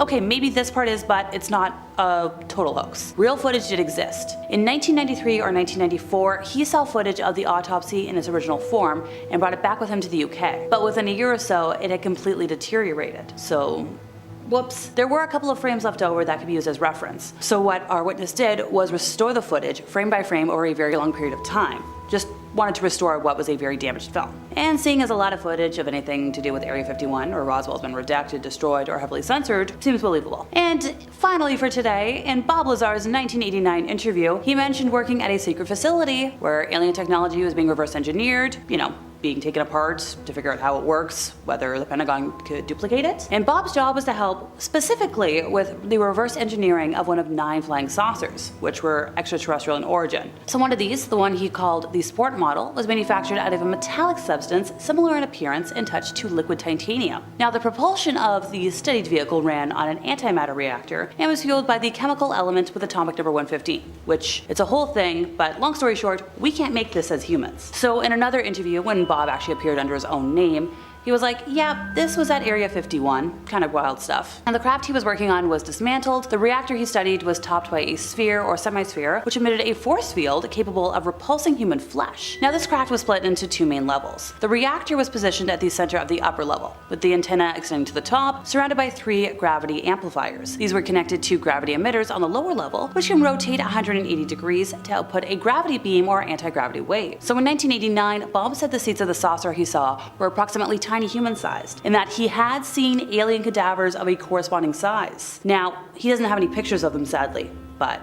okay, maybe this part is, but it's not a total hoax. Real footage did exist. In 1993 or 1994, he saw footage of the autopsy in its original form and brought it back with him to the UK. But within a year or so, it had completely deteriorated. So, whoops. There were a couple of frames left over that could be used as reference. So what our witness did was restore the footage frame by frame over a very long period of time. Just wanted to restore what was a very damaged film. And seeing as a lot of footage of anything to do with Area 51 or Roswell has been redacted, destroyed, or heavily censored seems believable. And finally for today, in Bob Lazar's 1989 interview, he mentioned working at a secret facility where alien technology was being reverse engineered, being taken apart to figure out how it works, whether the Pentagon could duplicate it. And Bob's job was to help specifically with the reverse engineering of one of 9 flying saucers, which were extraterrestrial in origin. So one of these, the one he called the Sport model, was manufactured out of a metallic substance similar in appearance and touch to liquid titanium. Now the propulsion of the studied vehicle ran on an antimatter reactor and was fueled by the chemical element with atomic number 115, which it's a whole thing, but long story short, we can't make this as humans. So in another interview, when Bob actually appeared under his own name, he was like, yeah, this was at Area 51, kind of wild stuff. And the craft he was working on was dismantled. The reactor he studied was topped by a sphere or semisphere, which emitted a force field capable of repulsing human flesh. Now this craft was split into 2 main levels. The reactor was positioned at the center of the upper level, with the antenna extending to the top, surrounded by 3 gravity amplifiers. These were connected to gravity emitters on the lower level, which can rotate 180 degrees to output a gravity beam or anti-gravity wave. So in 1989, Bob said the seats of the saucer he saw were approximately tiny human-sized, and that he had seen alien cadavers of a corresponding size. Now, he doesn't have any pictures of them sadly, but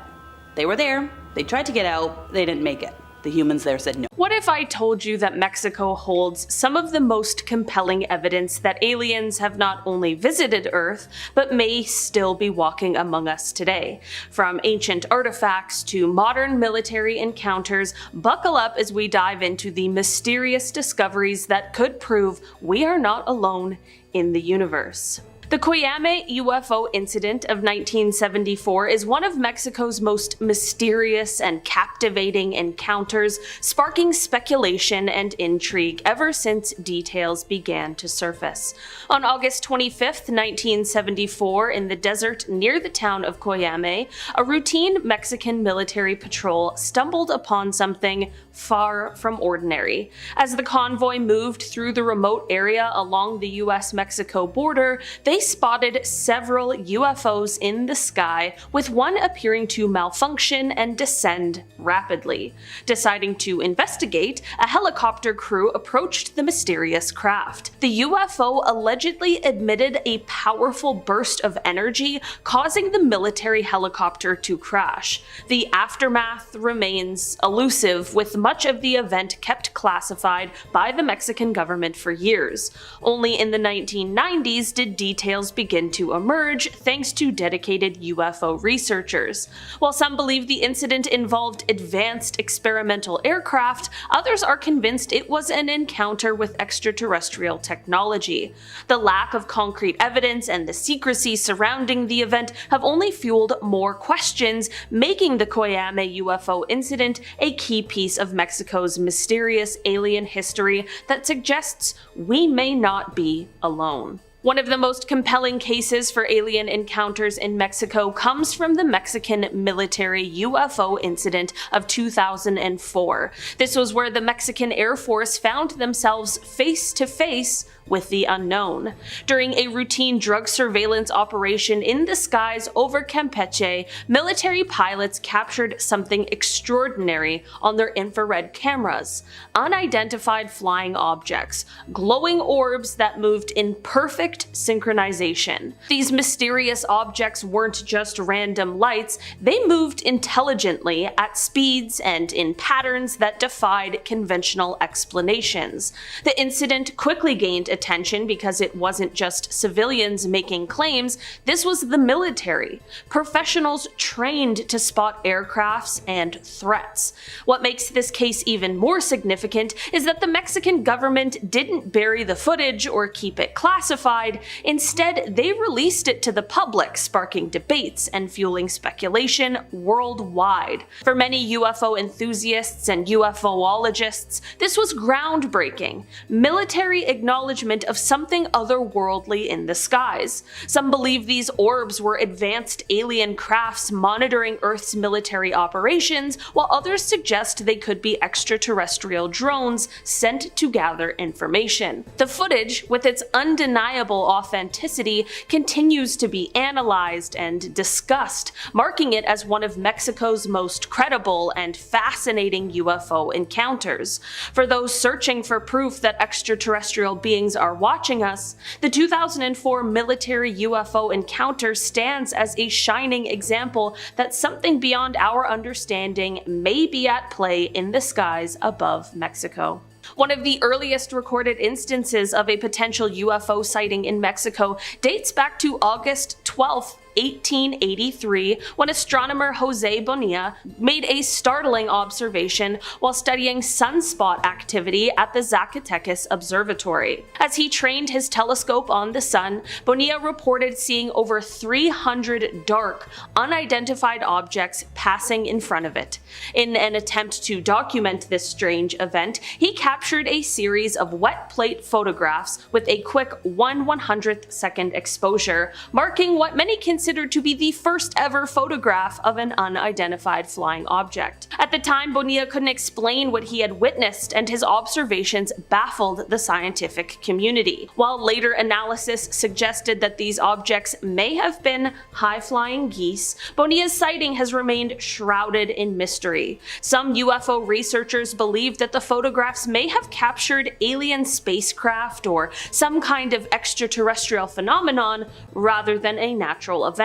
they were there, they tried to get out, they didn't make it. The humans there said no. What if I told you that Mexico holds some of the most compelling evidence that aliens have not only visited Earth, but may still be walking among us today? From ancient artifacts to modern military encounters, buckle up as we dive into the mysterious discoveries that could prove we are not alone in the universe. The Cuyame UFO incident of 1974 is one of Mexico's most mysterious and captivating encounters, sparking speculation and intrigue ever since details began to surface. On August 25, 1974, in the desert near the town of Cuyame, a routine Mexican military patrol stumbled upon something far from ordinary. As the convoy moved through the remote area along the US-Mexico border, they spotted several UFOs in the sky, with one appearing to malfunction and descend rapidly. Deciding to investigate, a helicopter crew approached the mysterious craft. The UFO allegedly emitted a powerful burst of energy, causing the military helicopter to crash. The aftermath remains elusive, with much of the event kept classified by the Mexican government for years. Only in the 1990s did details begin to emerge thanks to dedicated UFO researchers. While some believe the incident involved advanced experimental aircraft, others are convinced it was an encounter with extraterrestrial technology. The lack of concrete evidence and the secrecy surrounding the event have only fueled more questions, making the Cuyame UFO incident a key piece of Mexico's mysterious alien history that suggests we may not be alone. One of the most compelling cases for alien encounters in Mexico comes from the Mexican military UFO incident of 2004. This was where the Mexican Air Force found themselves face to face with the unknown. During a routine drug surveillance operation in the skies over Campeche, military pilots captured something extraordinary on their infrared cameras: unidentified flying objects, glowing orbs that moved in perfect synchronization. These mysterious objects weren't just random lights, they moved intelligently at speeds and in patterns that defied conventional explanations. The incident quickly gained attention because it wasn't just civilians making claims, this was the military, professionals trained to spot aircrafts and threats. What makes this case even more significant is that the Mexican government didn't bury the footage or keep it classified. Instead, they released it to the public, sparking debates and fueling speculation worldwide. For many UFO enthusiasts and UFOologists, this was groundbreaking. Military acknowledgement of something otherworldly in the skies. Some believe these orbs were advanced alien crafts monitoring Earth's military operations, while others suggest they could be extraterrestrial drones sent to gather information. The footage, with its undeniable authenticity, continues to be analyzed and discussed, marking it as one of Mexico's most credible and fascinating UFO encounters. For those searching for proof that extraterrestrial beings are watching us, the 2004 military UFO encounter stands as a shining example that something beyond our understanding may be at play in the skies above Mexico. One of the earliest recorded instances of a potential UFO sighting in Mexico dates back to August 12th, 1883, when astronomer Jose Bonilla made a startling observation while studying sunspot activity at the Zacatecas Observatory. As he trained his telescope on the sun, Bonilla reported seeing over 300 dark, unidentified objects passing in front of it. In an attempt to document this strange event, he captured a series of wet plate photographs with a quick 1/100th second exposure, marking what many considered to be the first ever photograph of an unidentified flying object. At the time, Bonilla couldn't explain what he had witnessed, and his observations baffled the scientific community. While later analysis suggested that these objects may have been high-flying geese, Bonilla's sighting has remained shrouded in mystery. Some UFO researchers believe that the photographs may have captured alien spacecraft or some kind of extraterrestrial phenomenon rather than a natural event.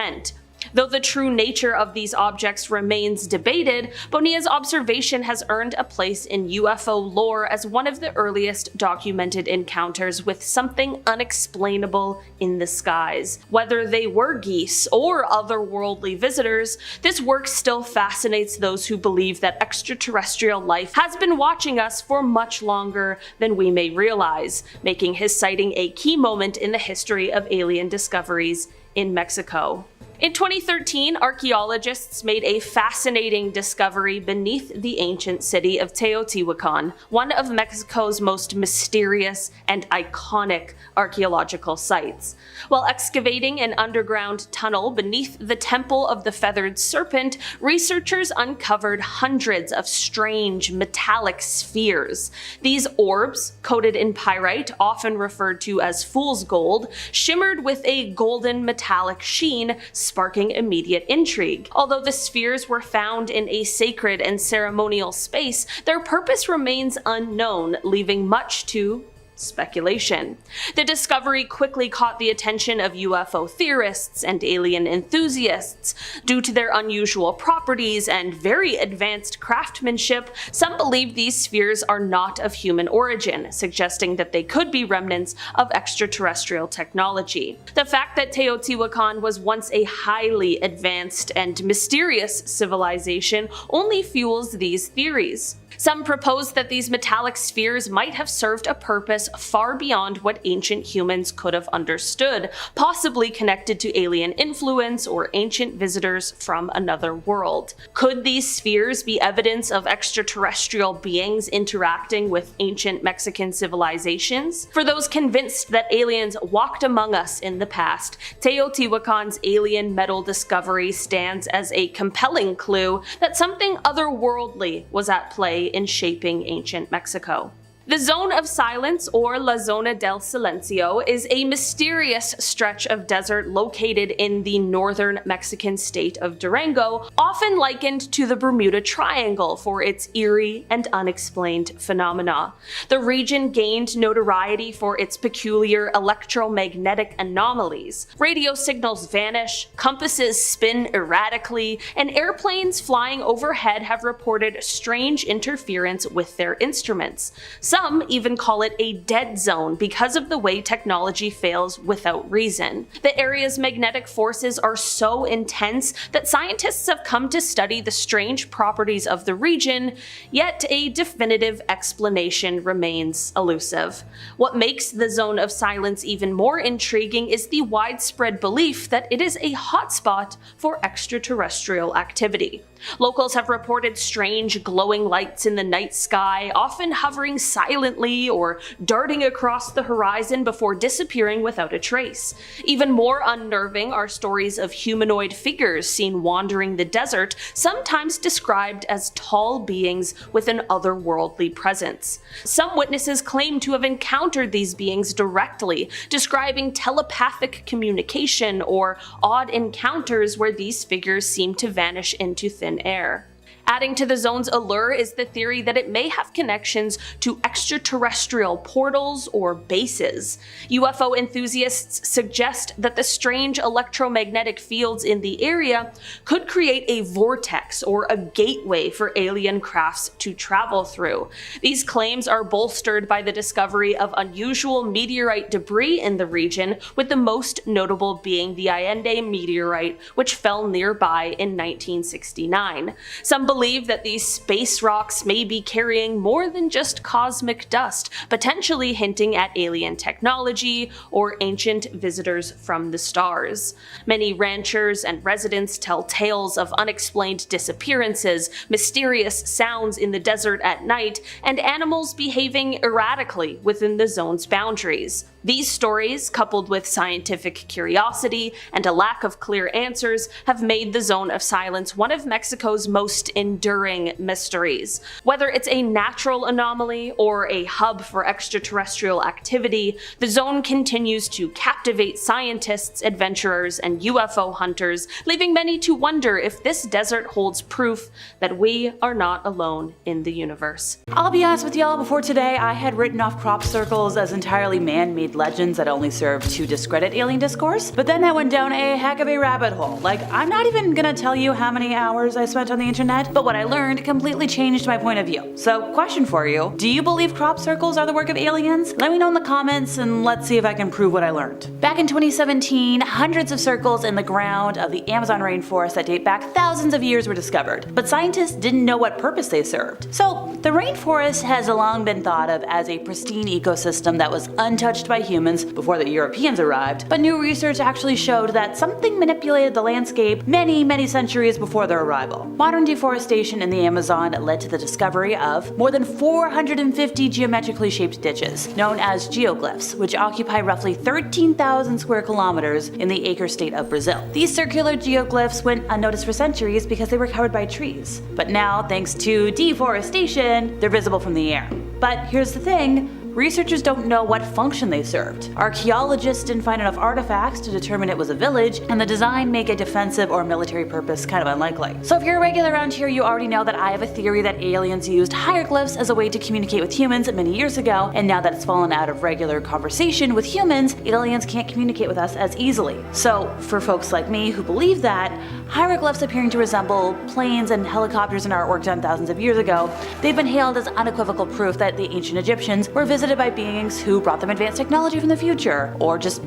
Though the true nature of these objects remains debated, Bonilla's observation has earned a place in UFO lore as one of the earliest documented encounters with something unexplainable in the skies. Whether they were geese or otherworldly visitors, this work still fascinates those who believe that extraterrestrial life has been watching us for much longer than we may realize, making his sighting a key moment in the history of alien discoveries in Mexico. In 2013, archaeologists made a fascinating discovery beneath the ancient city of Teotihuacan, one of Mexico's most mysterious and iconic archaeological sites. While excavating an underground tunnel beneath the Temple of the Feathered Serpent, researchers uncovered hundreds of strange metallic spheres. These orbs, coated in pyrite, often referred to as fool's gold, shimmered with a golden metallic sheen, sparking immediate intrigue. Although the spheres were found in a sacred and ceremonial space, their purpose remains unknown, leaving much to speculation. The discovery quickly caught the attention of UFO theorists and alien enthusiasts. Due to their unusual properties and very advanced craftsmanship, some believe these spheres are not of human origin, suggesting that they could be remnants of extraterrestrial technology. The fact that Teotihuacan was once a highly advanced and mysterious civilization only fuels these theories. Some propose that these metallic spheres might have served a purpose far beyond what ancient humans could have understood, possibly connected to alien influence or ancient visitors from another world. Could these spheres be evidence of extraterrestrial beings interacting with ancient Mexican civilizations? For those convinced that aliens walked among us in the past, Teotihuacan's alien metal discovery stands as a compelling clue that something otherworldly was at play in shaping ancient Mexico. The Zone of Silence, or La Zona del Silencio, is a mysterious stretch of desert located in the northern Mexican state of Durango, often likened to the Bermuda Triangle for its eerie and unexplained phenomena. The region gained notoriety for its peculiar electromagnetic anomalies. Radio signals vanish, compasses spin erratically, and airplanes flying overhead have reported strange interference with their instruments. Some even call it a dead zone because of the way technology fails without reason. The area's magnetic forces are so intense that scientists have come to study the strange properties of the region, yet a definitive explanation remains elusive. What makes the Zone of Silence even more intriguing is the widespread belief that it is a hotspot for extraterrestrial activity. Locals have reported strange glowing lights in the night sky, often hovering silently or darting across the horizon before disappearing without a trace. Even more unnerving are stories of humanoid figures seen wandering the desert, sometimes described as tall beings with an otherworldly presence. Some witnesses claim to have encountered these beings directly, describing telepathic communication or odd encounters where these figures seem to vanish into thin air. Adding to the zone's allure is the theory that it may have connections to extraterrestrial portals or bases. UFO enthusiasts suggest that the strange electromagnetic fields in the area could create a vortex or a gateway for alien crafts to travel through. These claims are bolstered by the discovery of unusual meteorite debris in the region, with the most notable being the Allende meteorite, which fell nearby in 1969. Some believe that these space rocks may be carrying more than just cosmic dust, potentially hinting at alien technology or ancient visitors from the stars. Many ranchers and residents tell tales of unexplained disappearances, mysterious sounds in the desert at night, and animals behaving erratically within the zone's boundaries. These stories, coupled with scientific curiosity and a lack of clear answers, have made the Zone of Silence one of Mexico's most enduring mysteries. Whether it's a natural anomaly or a hub for extraterrestrial activity, the zone continues to captivate scientists, adventurers, and UFO hunters, leaving many to wonder if this desert holds proof that we are not alone in the universe. I'll be honest with y'all, before today I had written off crop circles as entirely man-made legends that only serve to discredit alien discourse, but then that went down a heck of a rabbit hole. Like, I'm not even gonna tell you how many hours I spent on the internet, but what I learned completely changed my point of view. So, question for you, do you believe crop circles are the work of aliens? Let me know in the comments and let's see if I can prove what I learned. Back in 2017, hundreds of circles in the ground of the Amazon rainforest that date back thousands of years were discovered, but scientists didn't know what purpose they served. So, the rainforest has long been thought of as a pristine ecosystem that was untouched by humans before the Europeans arrived, but new research actually showed that something manipulated the landscape many centuries before their arrival. Modern deforestation in the Amazon led to the discovery of more than 450 geometrically shaped ditches, known as geoglyphs, which occupy roughly 13,000 square kilometers in the acre state of Brazil. These circular geoglyphs went unnoticed for centuries because they were covered by trees, but now, thanks to deforestation, they're visible from the air. But here's the thing, researchers don't know what function they served. Archaeologists didn't find enough artifacts to determine it was a village, and the design make a defensive or military purpose kind of unlikely. So if you're a regular around here, you already know that I have a theory that aliens used hieroglyphs as a way to communicate with humans many years ago, and now that it's fallen out of regular conversation with humans, aliens can't communicate with us as easily. So for folks like me who believe that, hieroglyphs appearing to resemble planes and helicopters and artwork done thousands of years ago, they've been hailed as unequivocal proof that the ancient Egyptians were visited by beings who brought them advanced technology from the future, or just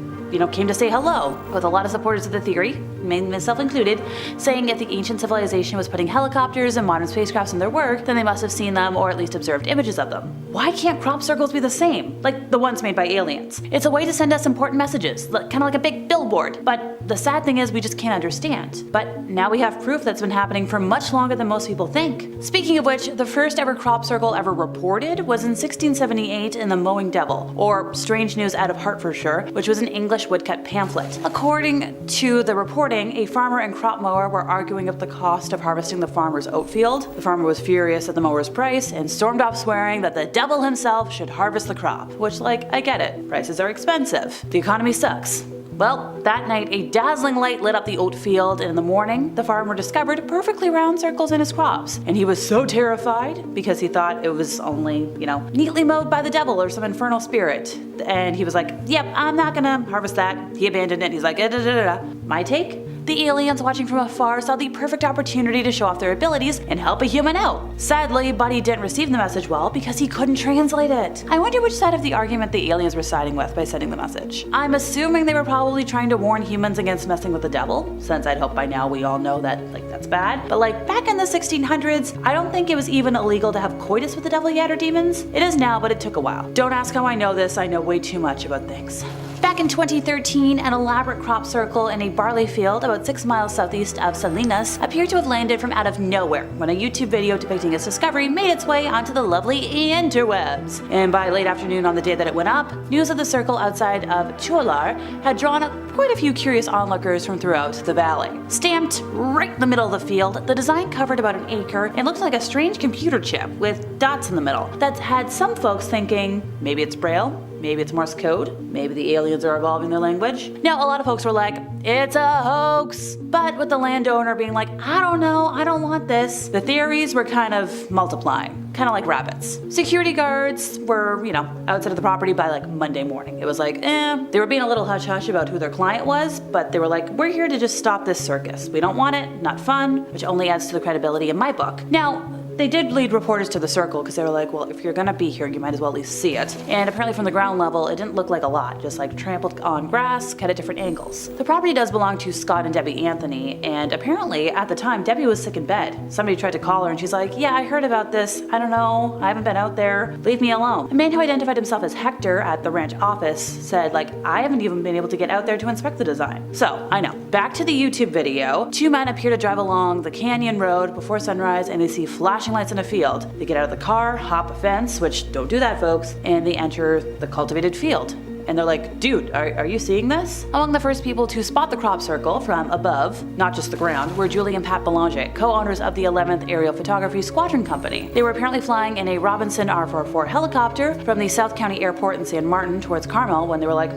came to say hello, with a lot of supporters of the theory, myself included, saying if the ancient civilization was putting helicopters and modern spacecrafts in their work, then they must have seen them or at least observed images of them. Why can't crop circles be the same, like the ones made by aliens? It's a way to send us important messages, kind of like a big billboard, but the sad thing is we just can't understand. But now we have proof that's been happening for much longer than most people think. Speaking of which, the first ever crop circle ever reported was in 1678 in the Mowing Devil, or Strange News out of Hertfordshire, which was an English woodcut pamphlet. According to the reporting, a farmer and crop mower were arguing up the cost of harvesting the farmer's oat field. The farmer was furious at the mower's price and stormed off swearing that the devil himself should harvest the crop, which, I get it. Prices are expensive. The economy sucks. Well, that night a dazzling light lit up the oat field, and in the morning the farmer discovered perfectly round circles in his crops. And he was so terrified because he thought it was only, neatly mowed by the devil or some infernal spirit. And he was like, yep, I'm not gonna harvest that. He abandoned it. He's like, My take? The aliens watching from afar saw the perfect opportunity to show off their abilities and help a human out. Sadly, Buddy didn't receive the message well because he couldn't translate it. I wonder which side of the argument the aliens were siding with by sending the message. I'm assuming they were probably trying to warn humans against messing with the devil, since I'd hope by now we all know that, that's bad. But back in the 1600s, I don't think it was even illegal to have coitus with the devil yet or demons. It is now, but it took a while. Don't ask how I know this, I know way too much about things. Back in 2013, an elaborate crop circle in a barley field about 6 miles southeast of Salinas appeared to have landed from out of nowhere when a YouTube video depicting its discovery made its way onto the lovely interwebs. And by late afternoon on the day that it went up, news of the circle outside of Cholar had drawn up quite a few curious onlookers from throughout the valley. Stamped right in the middle of the field, the design covered about an acre and looked like a strange computer chip with dots in the middle that had some folks thinking maybe it's Braille, Maybe it's Morse code. Maybe the aliens are evolving their language. Now, a lot of folks were like, it's a hoax. But with the landowner being like, I don't know, I don't want this, the theories were kind of multiplying, kind of like rabbits. Security guards were, outside of the property by like Monday morning. It was like, they were being a little hush-hush about who their client was, but they were like, we're here to just stop this circus. We don't want it, not fun, which only adds to the credibility in my book. Now, they did lead reporters to the circle because they were like, well, if you're gonna be here, you might as well at least see it. And apparently from the ground level, it didn't look like a lot, just like trampled on grass, cut at different angles. The property does belong to Scott and Debbie Anthony, and apparently at the time, Debbie was sick in bed. Somebody tried to call her and she's like, yeah, I heard about this. I don't know, I haven't been out there. Leave me alone. A man who identified himself as Hector at the ranch office said, like, I haven't even been able to get out there to inspect the design. So, I know. Back to the YouTube video. Two men appear to drive along the canyon road before sunrise and they see flashing lights in a field. They get out of the car, hop a fence, which don't do that, folks, and they enter the cultivated field. And they're like, dude, are you seeing this? Among the first people to spot the crop circle from above, not just the ground, were Julie and Pat Belanger, co-owners of the 11th Aerial Photography Squadron Company. They were apparently flying in a Robinson R44 helicopter from the South County Airport in San Martin towards Carmel when they were like,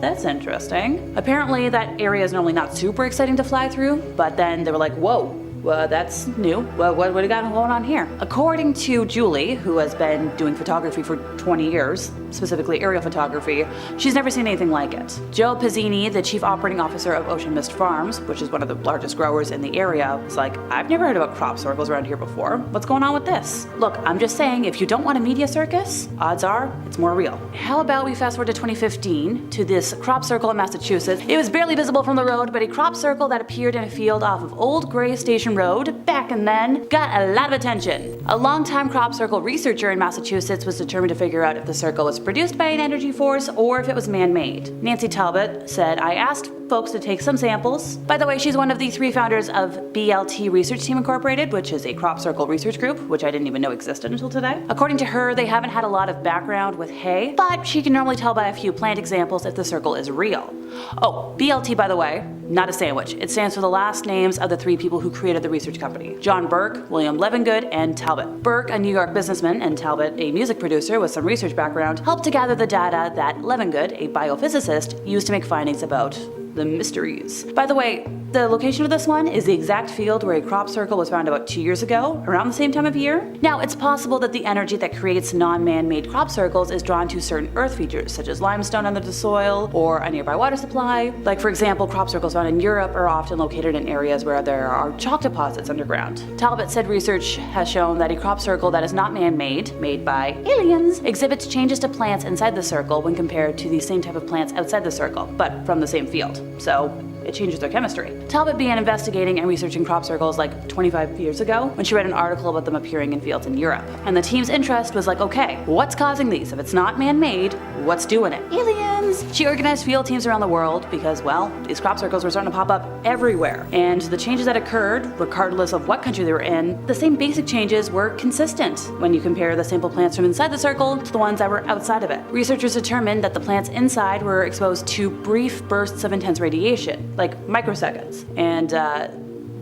that's interesting. Apparently that area is normally not super exciting to fly through, but then they were like, whoa, well, that's new. Well, what do you got going on here? According to Julie, who has been doing photography for 20 years, specifically aerial photography, she's never seen anything like it. Joe Pizzini, the chief operating officer of Ocean Mist Farms, which is one of the largest growers in the area, was like, I've never heard about crop circles around here before. What's going on with this? Look, I'm just saying, if you don't want a media circus, odds are it's more real. How about we fast forward to 2015 to this crop circle in Massachusetts? It was barely visible from the road, but a crop circle that appeared in a field off of Old Gray Station Road back and then got a lot of attention. A longtime crop circle researcher in Massachusetts was determined to figure out if the circle was produced by an energy force or if it was man-made. Nancy Talbot said, I asked folks to take some samples. By the way, she's one of the 3 founders of BLT Research Team Incorporated, which is a crop circle research group, which I didn't even know existed until today. According to her, they haven't had a lot of background with hay, but she can normally tell by a few plant examples if the circle is real. Oh, BLT, by the way, not a sandwich. It stands for the last names of the 3 people who created the research company: John Burke, William Levengood, and Talbot. Burke, a New York businessman, and Talbot, a music producer with some research background, helped to gather the data that Levengood, a biophysicist, used to make findings about the mysteries. By the way, the location of this one is the exact field where a crop circle was found about 2 years ago, around the same time of year. Now, it's possible that the energy that creates non-man-made crop circles is drawn to certain earth features, such as limestone under the soil or a nearby water supply. Like, for example, crop circles found in Europe are often located in areas where there are chalk deposits underground. Talbot said research has shown that a crop circle that is not man-made, made by aliens, exhibits changes to plants inside the circle when compared to the same type of plants outside the circle, but from the same field. So it changes their chemistry. Talbot began investigating and researching crop circles like 25 years ago when she read an article about them appearing in fields in Europe. And the team's interest was like, okay, what's causing these? If it's not man-made, what's doing it? Aliens! She organized field teams around the world because, well, these crop circles were starting to pop up everywhere. And the changes that occurred, regardless of what country they were in, the same basic changes were consistent when you compare the sample plants from inside the circle to the ones that were outside of it. Researchers determined that the plants inside were exposed to brief bursts of intense radiation, like microseconds, and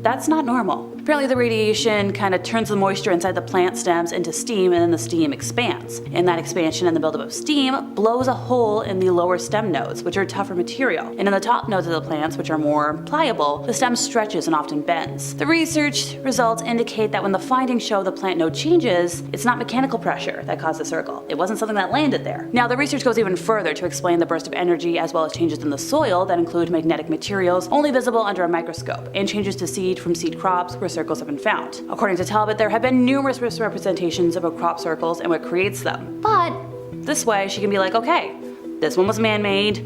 that's not normal. Apparently the radiation kind of turns the moisture inside the plant stems into steam, and then the steam expands. And that expansion and the buildup of steam blows a hole in the lower stem nodes, which are tougher material. And in the top nodes of the plants, which are more pliable, the stem stretches and often bends. The research results indicate that when the findings show the plant node changes, it's not mechanical pressure that caused the circle. It wasn't something that landed there. Now the research goes even further to explain the burst of energy as well as changes in the soil that include magnetic materials only visible under a microscope, and changes to seed from seed crops where circles have been found. According to Talbot, there have been numerous misrepresentations about crop circles and what creates them. But this way she can be like, okay, this one was man-made,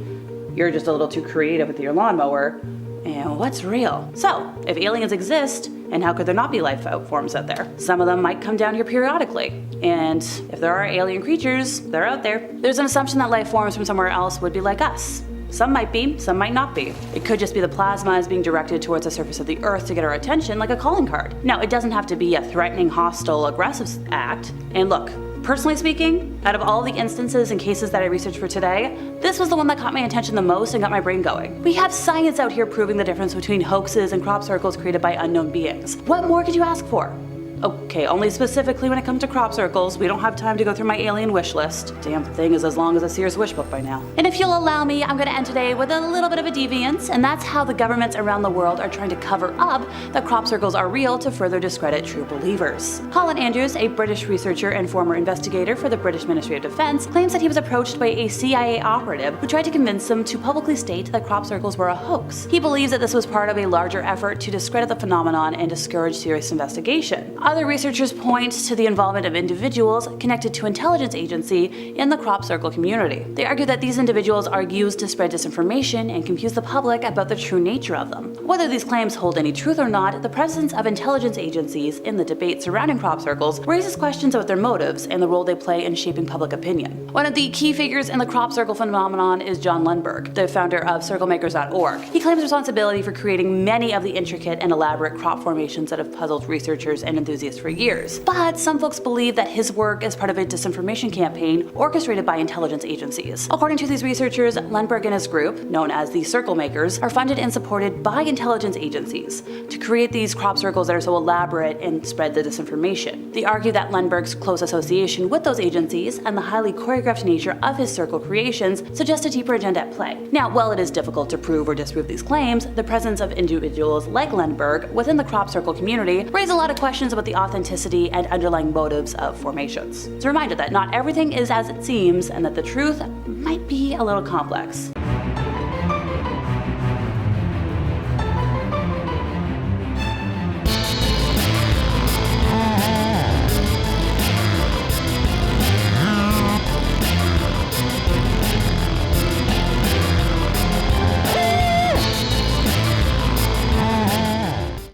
you're just a little too creative with your lawnmower, and what's real? So, if aliens exist, and how could there not be life forms out there? Some of them might come down here periodically. And if there are alien creatures, they're out there. There's an assumption that life forms from somewhere else would be like us. Some might be, some might not be. It could just be the plasmas being directed towards the surface of the Earth to get our attention, like a calling card. Now, it doesn't have to be a threatening, hostile, aggressive act. And look, personally speaking, out of all the instances and cases that I researched for today, this was the one that caught my attention the most and got my brain going. We have science out here proving the difference between hoaxes and crop circles created by unknown beings. What more could you ask for? Okay, only specifically when it comes to crop circles. We don't have time to go through my alien wish list. Damn thing is as long as a Sears wish book by now. And if you'll allow me, I'm gonna end today with a little bit of a deviance, and that's how the governments around the world are trying to cover up that crop circles are real to further discredit true believers. Colin Andrews, a British researcher and former investigator for the British Ministry of Defense, claims that he was approached by a CIA operative who tried to convince him to publicly state that crop circles were a hoax. He believes that this was part of a larger effort to discredit the phenomenon and discourage serious investigation. Other researchers point to the involvement of individuals connected to intelligence agency in the crop circle community. They argue that these individuals are used to spread disinformation and confuse the public about the true nature of them. Whether these claims hold any truth or not, the presence of intelligence agencies in the debate surrounding crop circles raises questions about their motives and the role they play in shaping public opinion. One of the key figures in the crop circle phenomenon is John Lundberg, the founder of circlemakers.org. He claims responsibility for creating many of the intricate and elaborate crop formations that have puzzled researchers and enthusiasts for years. But some folks believe that his work is part of a disinformation campaign orchestrated by intelligence agencies. According to these researchers, Lundberg and his group, known as the Circle Makers, are funded and supported by intelligence agencies to create these crop circles that are so elaborate and spread the disinformation. They argue that Lundberg's close association with those agencies and the highly choreographed nature of his circle creations suggest a deeper agenda at play. Now, while it is difficult to prove or disprove these claims, the presence of individuals like Lundberg within the crop circle community raise a lot of questions about the authenticity and underlying motives of formations. It's a reminder that not everything is as it seems and that the truth might be a little complex.